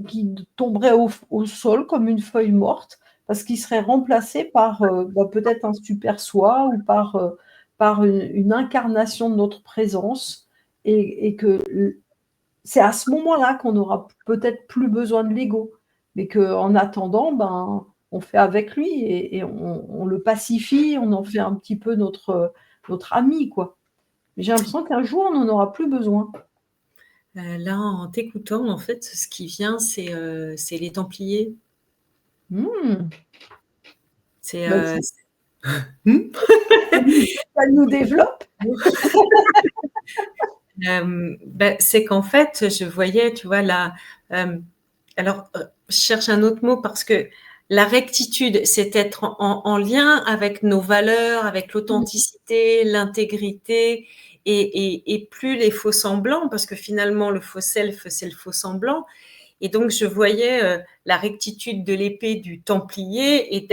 qui tomberait au sol comme une feuille morte, parce qu'il serait remplacé par, bah, peut-être un super soi ou par une incarnation de notre présence et que c'est à ce moment-là qu'on aura peut-être plus besoin de l'ego, mais qu'en attendant, ben, on fait avec lui et on le pacifie, on en fait un petit peu notre ami, quoi. J'ai l'impression qu'un jour, on n'en aura plus besoin. Là, en t'écoutant, en fait, ce qui vient, c'est les Templiers. Mmh. C'est Bah, tu mmh? ça nous développe? Bah, c'est qu'en fait, je voyais, tu vois, alors, je cherche un autre mot parce que la rectitude, c'est être en lien avec nos valeurs, avec Mmh. l'authenticité, l'intégrité et plus les faux semblants, parce que finalement, le faux self, c'est le faux semblant. Et donc, je voyais la rectitude de l'épée du Templier et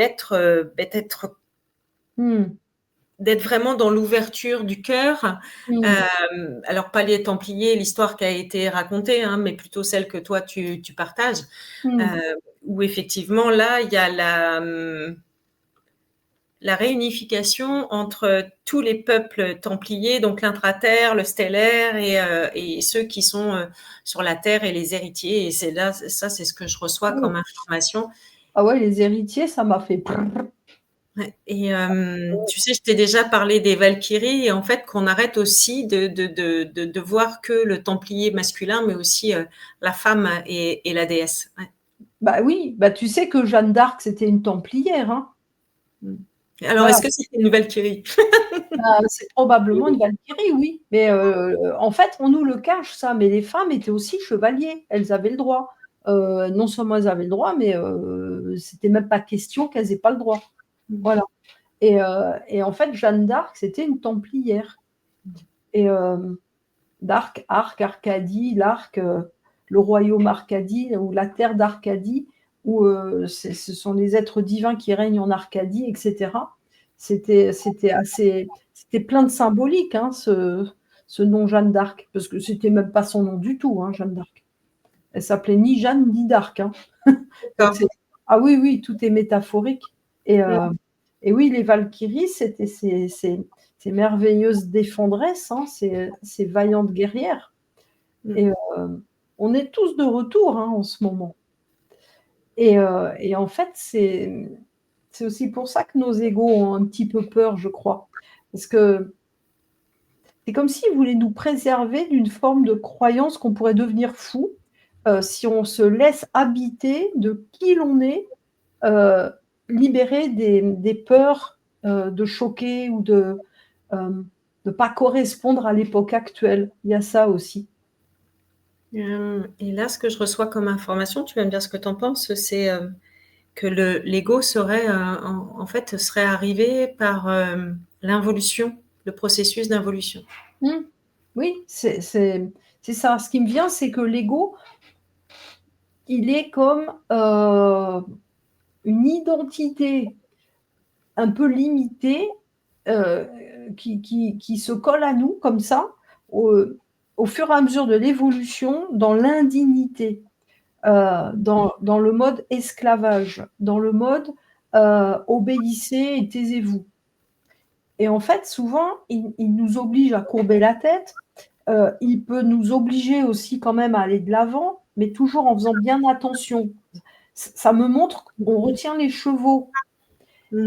Mmh. d'être vraiment dans l'ouverture du cœur. Mmh. Alors, pas les Templiers, l'histoire qui a été racontée, hein, mais plutôt celle que toi, tu partages, Mmh. euh, où effectivement, là, il y a la réunification entre tous les peuples templiers, donc l'intraterre, le stellaire et ceux qui sont sur la terre et les héritiers. Et c'est là, ça, c'est ce que je reçois comme Oh. information. Ah ouais, les héritiers, ça m'a fait prrr. Ouais. Et tu sais, je t'ai déjà parlé des Valkyries et en fait qu'on arrête aussi de voir que le Templier masculin, mais aussi la femme et la déesse. Ouais. Bah oui, bah tu sais que Jeanne d'Arc, c'était une templière, hein. Mm. Alors, Voilà, est-ce que c'était une Valkyrie? bah, c'est probablement une valkyrie, oui. Mais en fait, on nous le cache ça, mais les femmes étaient aussi chevaliers, elles avaient le droit. Non seulement elles avaient le droit, mais c'était même pas question qu'elles aient pas le droit. Voilà. Et en fait, Jeanne d'Arc, c'était une templière. Et d'Arc, Arc, Arcadie, l'Arc, le royaume Arcadie ou la terre d'Arcadie, où ce sont les êtres divins qui règnent en Arcadie, etc. C'était plein de symbolique, hein, ce nom Jeanne d'Arc, parce que c'était même pas son nom du tout, hein, Jeanne d'Arc. Elle s'appelait ni Jeanne ni d'Arc, hein. Donc D'accord. ah oui, oui, tout est métaphorique. Et, Mm. et oui, les Valkyries, c'était ces merveilleuses défendresses, hein, ces vaillantes guerrières. Mm. Et on est tous de retour, hein, en ce moment. Et en fait, c'est aussi pour ça que nos égos ont un petit peu peur, je crois. Parce que c'est comme s'ils voulaient nous préserver d'une forme de croyance qu'on pourrait devenir fou, si on se laisse habiter de qui l'on est, heu, libéré des peurs, de choquer ou de pas correspondre à l'époque actuelle. Il y a ça aussi. Et là, ce que je reçois comme information, tu vas me dire ce que tu en penses, c'est que l'ego serait, en fait, serait arrivé par l'involution, le processus d'involution. Mmh. Oui, c'est ça. Ce qui me vient, c'est que l'ego, il est comme une identité un peu limitée qui se colle à nous comme ça au fur et à mesure de l'évolution dans l'indignité, dans le mode esclavage, dans le mode obéissez et taisez-vous. Et en fait, souvent, il nous oblige à courber la tête. Il peut nous obliger aussi quand même à aller de l'avant, mais toujours en faisant bien attention. Ça me montre qu'on retient les chevaux.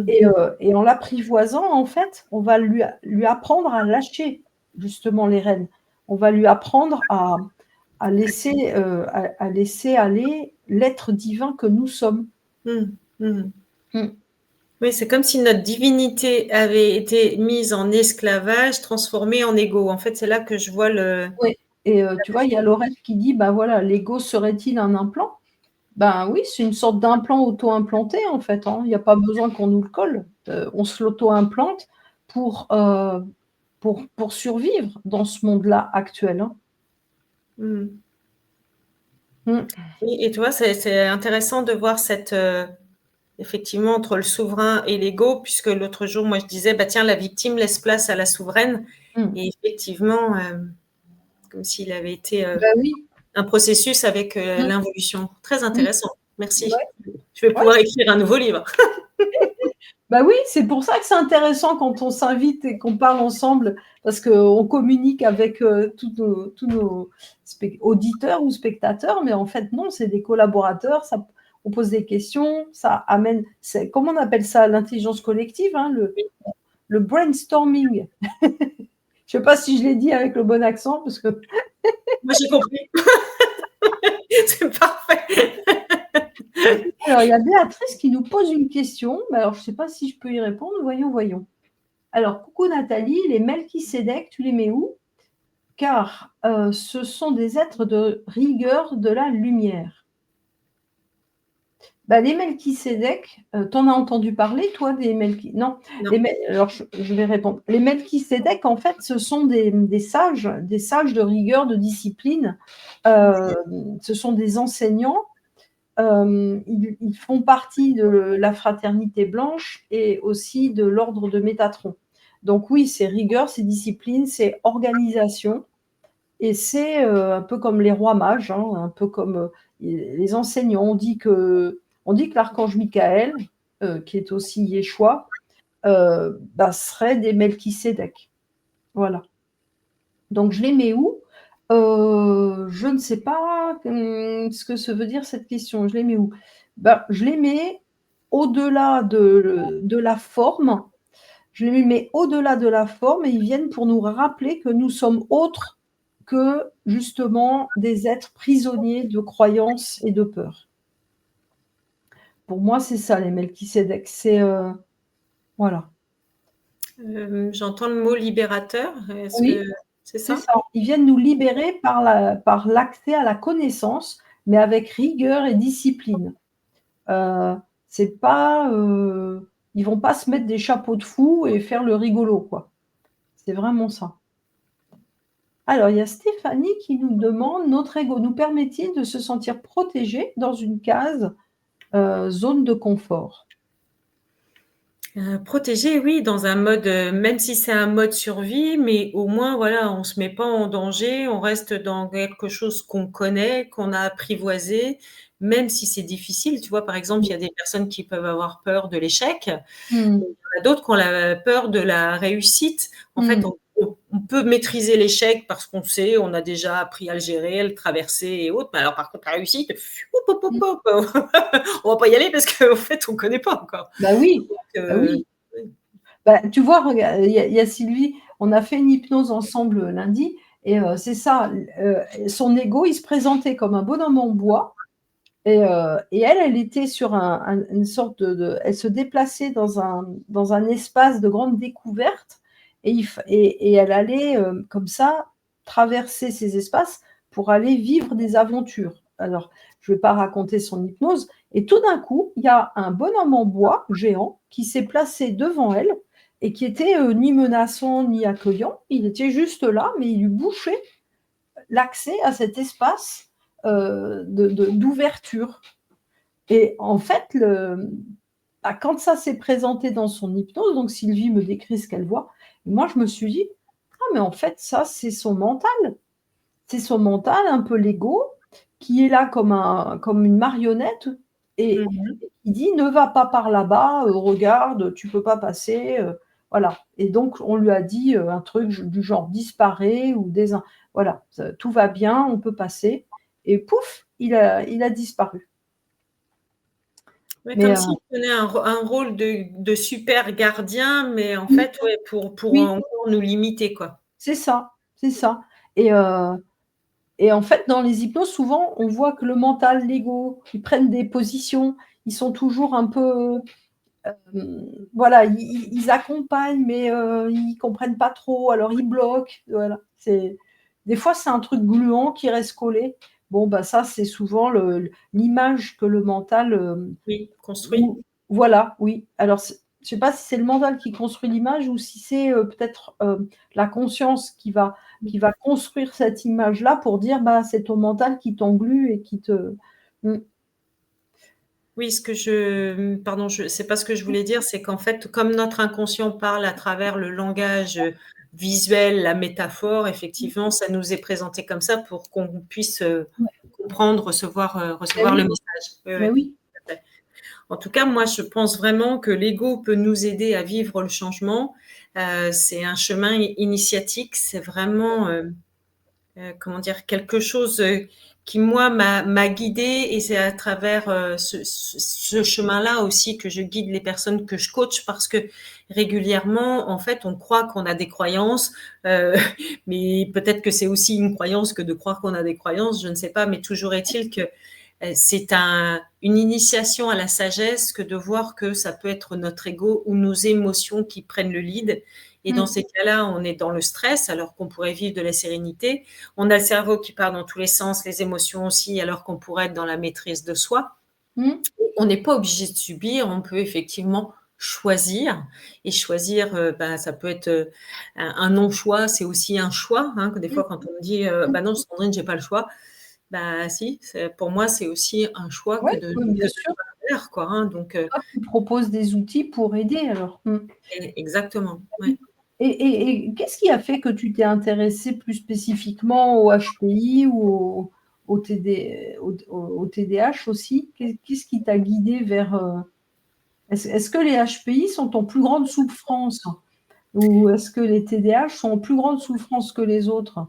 Et en l'apprivoisant, en fait, on va lui apprendre à lâcher justement les rênes. On va lui apprendre à laisser aller l'être divin que nous sommes. Oui, c'est comme si notre divinité avait été mise en esclavage, transformée en ego. En fait, c'est là que je vois le... Oui, et tu vois, il y a Laurette qui dit, bah voilà, l'ego serait-il un implant? Ben oui, c'est une sorte d'implant auto-implanté en fait, hein. Il n'y a pas besoin qu'on nous le colle. On se l'auto-implante pour, pour survivre dans ce monde-là actuel, hein. Et tu vois, c'est intéressant de voir cette... effectivement, entre le souverain et l'ego, puisque l'autre jour, moi, je disais, bah tiens, la victime laisse place à la souveraine. Et effectivement, comme s'il avait été Oui. un processus avec l'involution. Très intéressant. Merci. Ouais. Je vais pouvoir écrire un nouveau livre. Bah oui, c'est pour ça que c'est intéressant quand on s'invite et qu'on parle ensemble, parce qu'on communique avec tous nos auditeurs ou spectateurs, mais en fait, non, c'est des collaborateurs, on pose des questions, ça amène, comment on appelle ça, l'intelligence collective, hein, le brainstorming. Je ne sais pas si je l'ai dit avec le bon accent, parce que... Moi, j'ai compris. C'est parfait. Alors, il y a Béatrice qui nous pose une question, mais alors je ne sais pas si je peux y répondre, voyons. Alors, coucou Nathalie, les Melchisédek, tu les mets où? Car ce sont des êtres de rigueur de la lumière. Bah, les Melchisédek, t'en as entendu parler, toi, des Melchisédek? Non. Alors, je vais répondre. Les Melchisédek, en fait, ce sont des sages de rigueur, de discipline. Ce sont des enseignants. Ils font partie de la fraternité blanche et aussi de l'ordre de Métatron. Donc oui, c'est rigueur, c'est discipline, c'est organisation. Et c'est un peu comme les rois mages, hein, un peu comme les enseignants. On dit que l'archange Michael, qui est aussi Yeshua, serait des Melchisédek. Voilà. Donc je les mets où? Je ne sais pas ce que ça veut dire cette question. Je les mets où? Je les mets au-delà de la forme. Je les mets au-delà de la forme et ils viennent pour nous rappeler que nous sommes autres que justement des êtres prisonniers de croyances et de peurs. Pour moi, c'est ça les Melchisédek. C'est voilà. J'entends le mot libérateur. Est-ce Oui, que c'est c'est ça? ça. Ils viennent nous libérer par l'accès à la connaissance, mais avec rigueur et discipline. C'est pas, ils vont pas se mettre des chapeaux de fous et faire le rigolo, quoi. C'est vraiment ça. Alors, il y a Stéphanie qui nous demande: notre ego nous permet-il de se sentir protégé dans une case zone de confort? Protégé, oui, dans un mode, même si c'est un mode survie, mais au moins, voilà, on se met pas en danger, on reste dans quelque chose qu'on connaît, qu'on a apprivoisé, même si c'est difficile. Tu vois, par exemple, il y a des personnes qui peuvent avoir peur de l'échec. Il y en a d'autres qui ont la peur de la réussite. En fait, on peut maîtriser l'échec parce qu'on sait, on a déjà appris à le gérer, à le traverser et autres. Mais alors, par contre, la réussite, on va pas y aller parce qu'en fait, on connaît pas encore. Oui. Oui. Tu vois, regarde, il y a Sylvie, on a fait une hypnose ensemble lundi, et c'est ça, son ego, il se présentait comme un bonhomme en bois, et elle était sur une sorte elle se déplaçait dans un espace de grande découverte, et elle allait comme ça traverser ces espaces pour aller vivre des aventures. Alors, je ne vais pas raconter son hypnose, et tout d'un coup, il y a un bonhomme en bois géant qui s'est placé devant elle et qui était ni menaçant ni accueillant. Il était juste là, mais il lui bouchait l'accès à cet espace d'ouverture. Et en fait, quand ça s'est présenté dans son hypnose, donc Sylvie me décrit ce qu'elle voit, et moi je me suis dit: «Ah mais en fait ça c'est son mental». C'est son mental, un peu l'ego, qui est là comme une marionnette et Mmh. il dit: «Ne va pas par là-bas, regarde, tu peux pas passer», voilà, et donc on lui a dit, un truc du genre: «Disparais» ou voilà, ça «Tout va bien, on peut passer», et pouf, il a disparu. Ouais, Mais comme s'il tenait un rôle de super gardien, mais en oui, fait, ouais, pour oui, encore nous limiter, quoi. c'est ça, c'est ça, et en fait, dans les hypnoses, souvent, on voit que le mental, l'ego, ils prennent des positions, ils sont toujours un peu, voilà, ils accompagnent, mais ils comprennent pas trop, alors ils bloquent. Voilà. Des fois, c'est un truc gluant qui reste collé. Bon, bah ça, c'est souvent l'image que le mental, Oui, construit. ou voilà, oui. Alors, je sais pas si c'est le mental qui construit l'image ou si c'est peut-être la conscience qui va construire cette image-là pour dire, bah, c'est ton mental qui t'englue et qui te. Mm. Oui, pardon, c'est pas ce que je voulais dire, c'est qu'en fait, comme notre inconscient parle à travers le langage visuel, la métaphore, effectivement, ça nous est présenté comme ça pour qu'on puisse Ouais. comprendre, Ben recevoir le oui, message. Oui, ben oui. oui. En tout cas, moi, je pense vraiment que l'ego peut nous aider à vivre le changement. C'est un chemin initiatique, c'est vraiment comment dire, quelque chose qui, moi, m'a guidée, et c'est à travers ce chemin-là aussi que je guide les personnes que je coach, parce que régulièrement, en fait, on croit qu'on a des croyances, euh, mais peut-être que c'est aussi une croyance que de croire qu'on a des croyances, je ne sais pas, mais toujours est-il que c'est une initiation à la sagesse que de voir que ça peut être notre ego ou nos émotions qui prennent le lead. Et dans Mm. ces cas-là, on est dans le stress alors qu'on pourrait vivre de la sérénité. On a le cerveau qui part dans tous les sens, les émotions aussi, alors qu'on pourrait être dans la maîtrise de soi. Mm. On n'est pas obligé de subir, on peut effectivement choisir. Et choisir, ben, ça peut être un non-choix, c'est aussi un choix. Hein, que des Mm. fois, quand on me dit Mm. bah non, Sandrine, j'ai pas le choix, bah si, pour moi, c'est aussi un choix Ouais, que de oui, bien ne sûr. pas faire, quoi. Hein, donc, Toi, tu proposes des outils pour aider alors. Mmh. exactement. Ouais. Et qu'est-ce qui a fait que tu t'es intéressée plus spécifiquement au HPI ou au TDAH aussi? Qu'est-ce qui t'a guidée vers, est-ce que les HPI sont en plus grande souffrance? Ou est-ce que les TDAH sont en plus grande souffrance que les autres?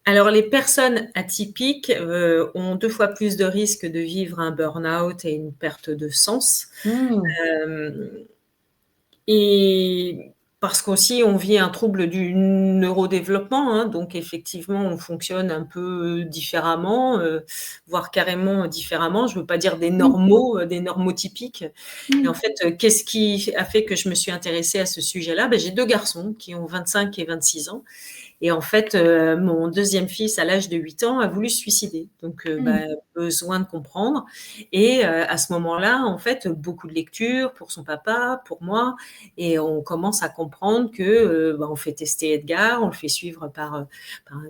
Alors, les personnes atypiques ont 2 fois plus de risques de vivre un burn-out et une perte de sens. Mmh. Euh, Et parce qu'aussi, on vit un trouble du neurodéveloppement, hein, donc effectivement, on fonctionne un peu différemment, voire carrément différemment. Je ne veux pas dire Mmh. des normotypiques. Et en Mmh. fait, qu'est-ce qui a fait que je me suis intéressée à ce sujet-là? Ben, j'ai 2 garçons qui ont 25 et 26 ans. Et en fait, mon deuxième fils, à l'âge de 8 ans, a voulu se suicider. Donc, Mmh. besoin de comprendre. Et à ce moment-là, en fait, beaucoup de lectures pour son papa, pour moi. Et on commence à comprendre que on fait tester Edgar, on le fait suivre par un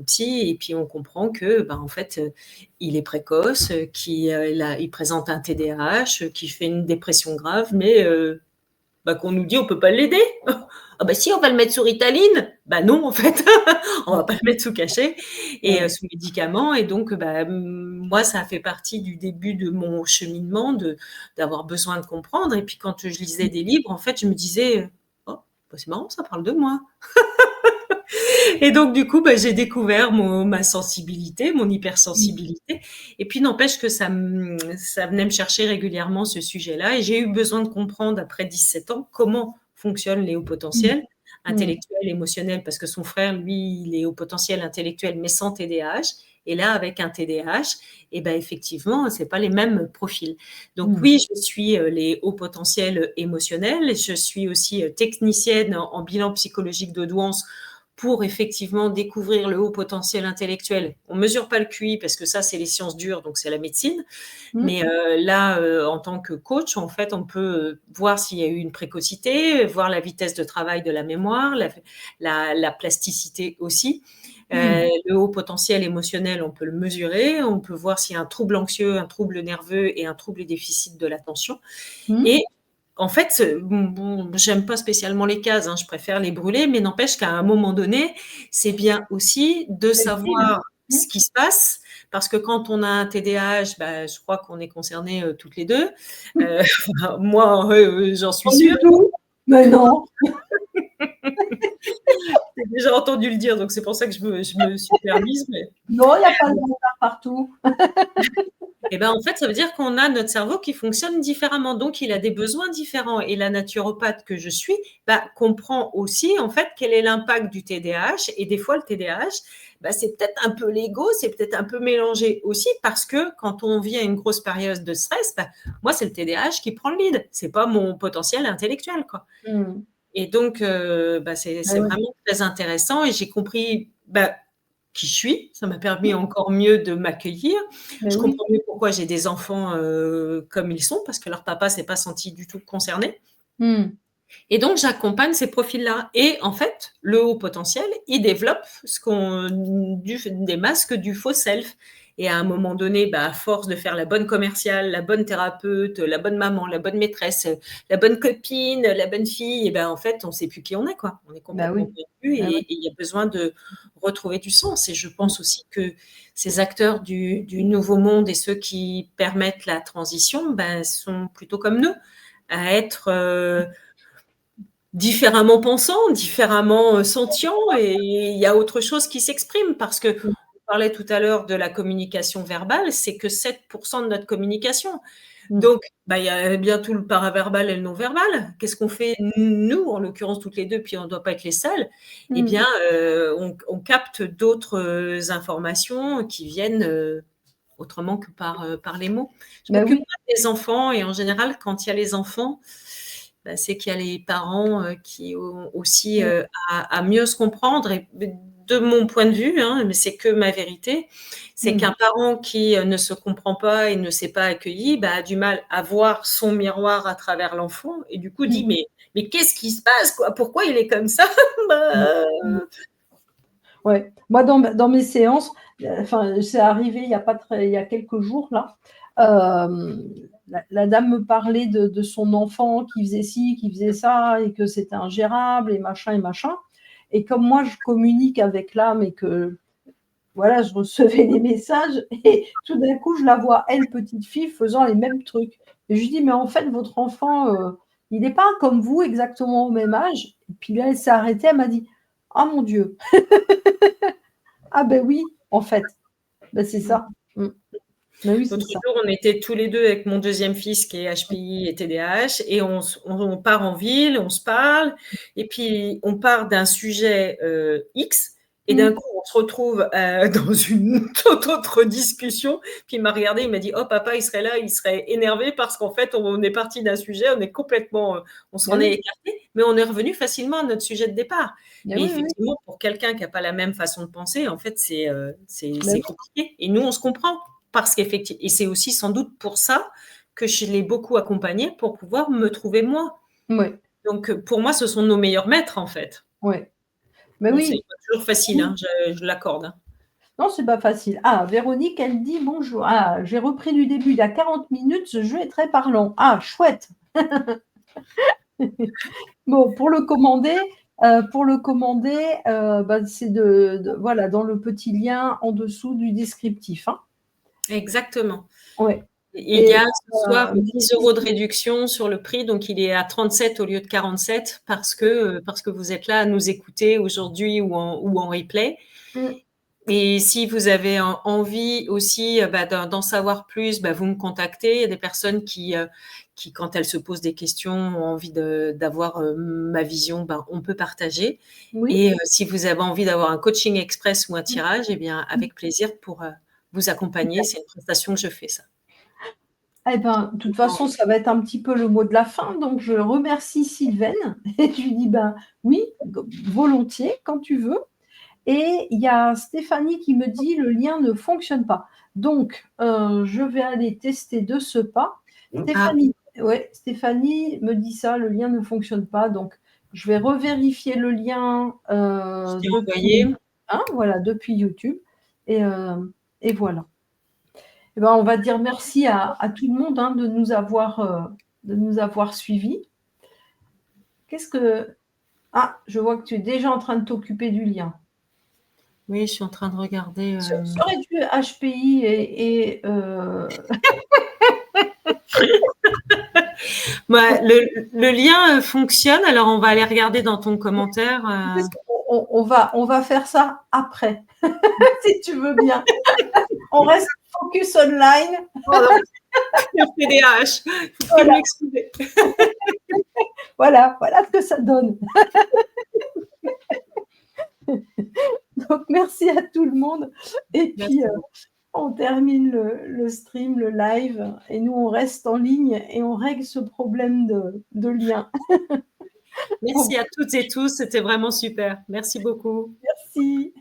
psy. Et puis, on comprend que, en fait, il est précoce, il présente un TDAH, qu'il fait une dépression grave, mais qu'on nous dit on peut pas l'aider. Ah bah si, on va le mettre sous Ritaline. Bah non, en fait, on va pas le mettre sous cachet et Ouais. sous médicaments. Et donc, moi, ça a fait partie du début de mon cheminement d'avoir besoin de comprendre. Et puis, quand je lisais des livres, en fait, je me disais, oh, c'est marrant, ça parle de moi. Et donc, du coup, j'ai découvert ma sensibilité, mon Mmh. hypersensibilité. Et puis, n'empêche que ça venait me chercher régulièrement, ce sujet-là. Et j'ai eu besoin de comprendre, après 17 ans, comment fonctionnent les hauts Mmh. potentiels, Mmh. intellectuels, émotionnels, parce que son frère, lui, il est haut potentiel intellectuel, mais sans TDAH. Et là, avec un TDAH, effectivement, c'est pas les mêmes profils. Donc Mmh. oui, je suis les hauts potentiels émotionnels. Je suis aussi technicienne en bilan psychologique de douance pour effectivement découvrir le haut potentiel intellectuel. On ne mesure pas le QI parce que ça, c'est les sciences dures, donc c'est la médecine. Mais là, en tant que coach, en fait, on peut voir s'il y a eu une précocité, voir la vitesse de travail de la mémoire, la plasticité aussi. Le haut potentiel émotionnel, on peut le mesurer. On peut voir s'il y a un trouble anxieux, un trouble nerveux et un trouble et déficit de l'attention. Et en fait, j'aime pas spécialement les cases, hein, je préfère les brûler, mais n'empêche qu'à un moment donné, c'est bien aussi de savoir ce qui se passe, parce que quand on a un TDAH, je crois qu'on est concernés toutes les deux. Moi, j'en suis sûre. Du tout. Mais non. J'ai déjà entendu le dire, donc c'est pour ça que je me suis permise. Mais... Non, il n'y a pas de hasard partout. Et ben en fait, ça veut dire qu'on a notre cerveau qui fonctionne différemment, donc il a des besoins différents. Et la naturopathe que je suis comprend aussi en fait quel est l'impact du TDAH. Et des fois, le TDAH, c'est peut-être un peu l'ego, c'est peut-être un peu mélangé aussi, parce que quand on vit à une grosse période de stress, moi c'est le TDAH qui prend le lead, c'est pas mon potentiel intellectuel, quoi. Et donc c'est vraiment très intéressant, et j'ai compris qui je suis. Ça m'a permis encore mieux de m'accueillir. Je comprends mieux pourquoi j'ai des enfants comme ils sont, parce que leur papa s'est pas senti du tout concerné. Et donc, j'accompagne ces profils-là. Et en fait, le haut potentiel, il développe des masques du faux self. Et à un moment donné, à force de faire la bonne commerciale, la bonne thérapeute, la bonne maman, la bonne maîtresse, la bonne copine, la bonne fille, et en fait, on ne sait plus qui on est, quoi. On est complètement perdu, et il y a besoin de retrouver du sens. Et je pense aussi que ces acteurs du nouveau monde et ceux qui permettent la transition sont plutôt comme nous, à être différemment pensants, différemment sentients, et il y a autre chose qui s'exprime, parce que on parlait tout à l'heure de la communication verbale, c'est que 7% de notre communication. Donc, il y a bien tout le paraverbal et le non-verbal. Qu'est-ce qu'on fait, nous, en l'occurrence toutes les deux, puis on ne doit pas être les seuls, eh bien, on capte d'autres informations qui viennent autrement que par les mots. Je m'occupe des enfants, et en général, quand il y a les enfants, c'est qu'il y a les parents qui ont aussi à mieux se comprendre. Et de mon point de vue, mais c'est que ma vérité, c'est qu'un parent qui ne se comprend pas et ne s'est pas accueilli a du mal à voir son miroir à travers l'enfant, et du coup dit mais qu'est-ce qui se passe, quoi? Pourquoi il est comme ça? Ouais. Moi, dans mes séances, c'est arrivé il y a quelques jours là. La dame me parlait de son enfant qui faisait ci, qui faisait ça, et que c'était ingérable, et machin et machin. Et comme moi, je communique avec l'âme, et que voilà, je recevais des messages, et tout d'un coup, je la vois, elle, petite fille, faisant les mêmes trucs. Et je lui dis, mais en fait, votre enfant, il n'est pas comme vous, exactement au même âge. Et puis là, elle s'est arrêtée, elle m'a dit, ah mon Dieu. Ah ben oui, en fait. C'est ça. Oui, L'autre jour, on était tous les deux avec mon deuxième fils qui est HPI et TDAH, et on part en ville, on se parle, et puis on part d'un sujet X, et d'un coup, on se retrouve dans une toute autre discussion. Puis il m'a regardé, il m'a dit « Oh, papa, il serait là, il serait énervé parce qu'en fait, on est parti d'un sujet, on s'en est écarté, mais on est revenu facilement à notre sujet de départ. » Mais effectivement, pour quelqu'un qui n'a pas la même façon de penser, en fait, c'est compliqué. Et nous, on se comprend. Parce qu'effectivement, et c'est aussi sans doute pour ça que je l'ai beaucoup accompagné pour pouvoir me trouver moi. Donc, pour moi, ce sont nos meilleurs maîtres, en fait. Mais bon, c'est pas toujours facile, je l'accorde. Non, c'est pas facile. Ah, Véronique, elle dit bonjour. Ah, j'ai repris du début. Il y a 40 minutes, ce jeu est très parlant. Ah, chouette. Bon, pour le commander, c'est voilà, dans le petit lien en dessous du descriptif. Exactement. Ouais. Et il y a ce soir 10 € de réduction sur le prix, donc il est à 37 au lieu de 47, parce que vous êtes là à nous écouter aujourd'hui ou en replay. Et si vous avez envie aussi d'en savoir plus, vous me contactez. Il y a des personnes qui, quand elles se posent des questions, ont envie d'avoir ma vision, on peut partager. Et si vous avez envie d'avoir un coaching express ou un tirage, eh bien, avec plaisir pour vous accompagner. C'est une prestation que je fais, ça. Eh ben, de toute façon, ça va être un petit peu le mot de la fin, donc je remercie Sylvaine et je lui dis: «Ben, oui, volontiers, quand tu veux». Et il y a Stéphanie qui me dit: «Le lien ne fonctionne pas». Donc, je vais aller tester de ce pas. Ah, Stéphanie, ouais, Stéphanie me dit ça: «Le lien ne fonctionne pas», donc je vais revérifier le lien, je t'ai depuis, envoyé. hein, voilà, depuis YouTube et voilà. Et ben, on va dire merci à tout le monde, hein, de nous avoir suivis. Qu'est-ce que ah, je vois que tu es déjà en train de t'occuper du lien. Oui, je suis en train de regarder. Ça aurait dû HPI Bah, le lien fonctionne, alors on va aller regarder dans ton commentaire. on va faire ça après, si tu veux bien. On reste focus online. Pardon, le TDAH, il faut plus Voilà, m'excuser. voilà ce que ça donne. Donc merci à tout le monde et puis, Merci beaucoup. on termine le stream, le live et nous on reste en ligne et on règle ce problème de lien. Bon, Merci à toutes et tous, c'était vraiment super. Merci beaucoup. merci.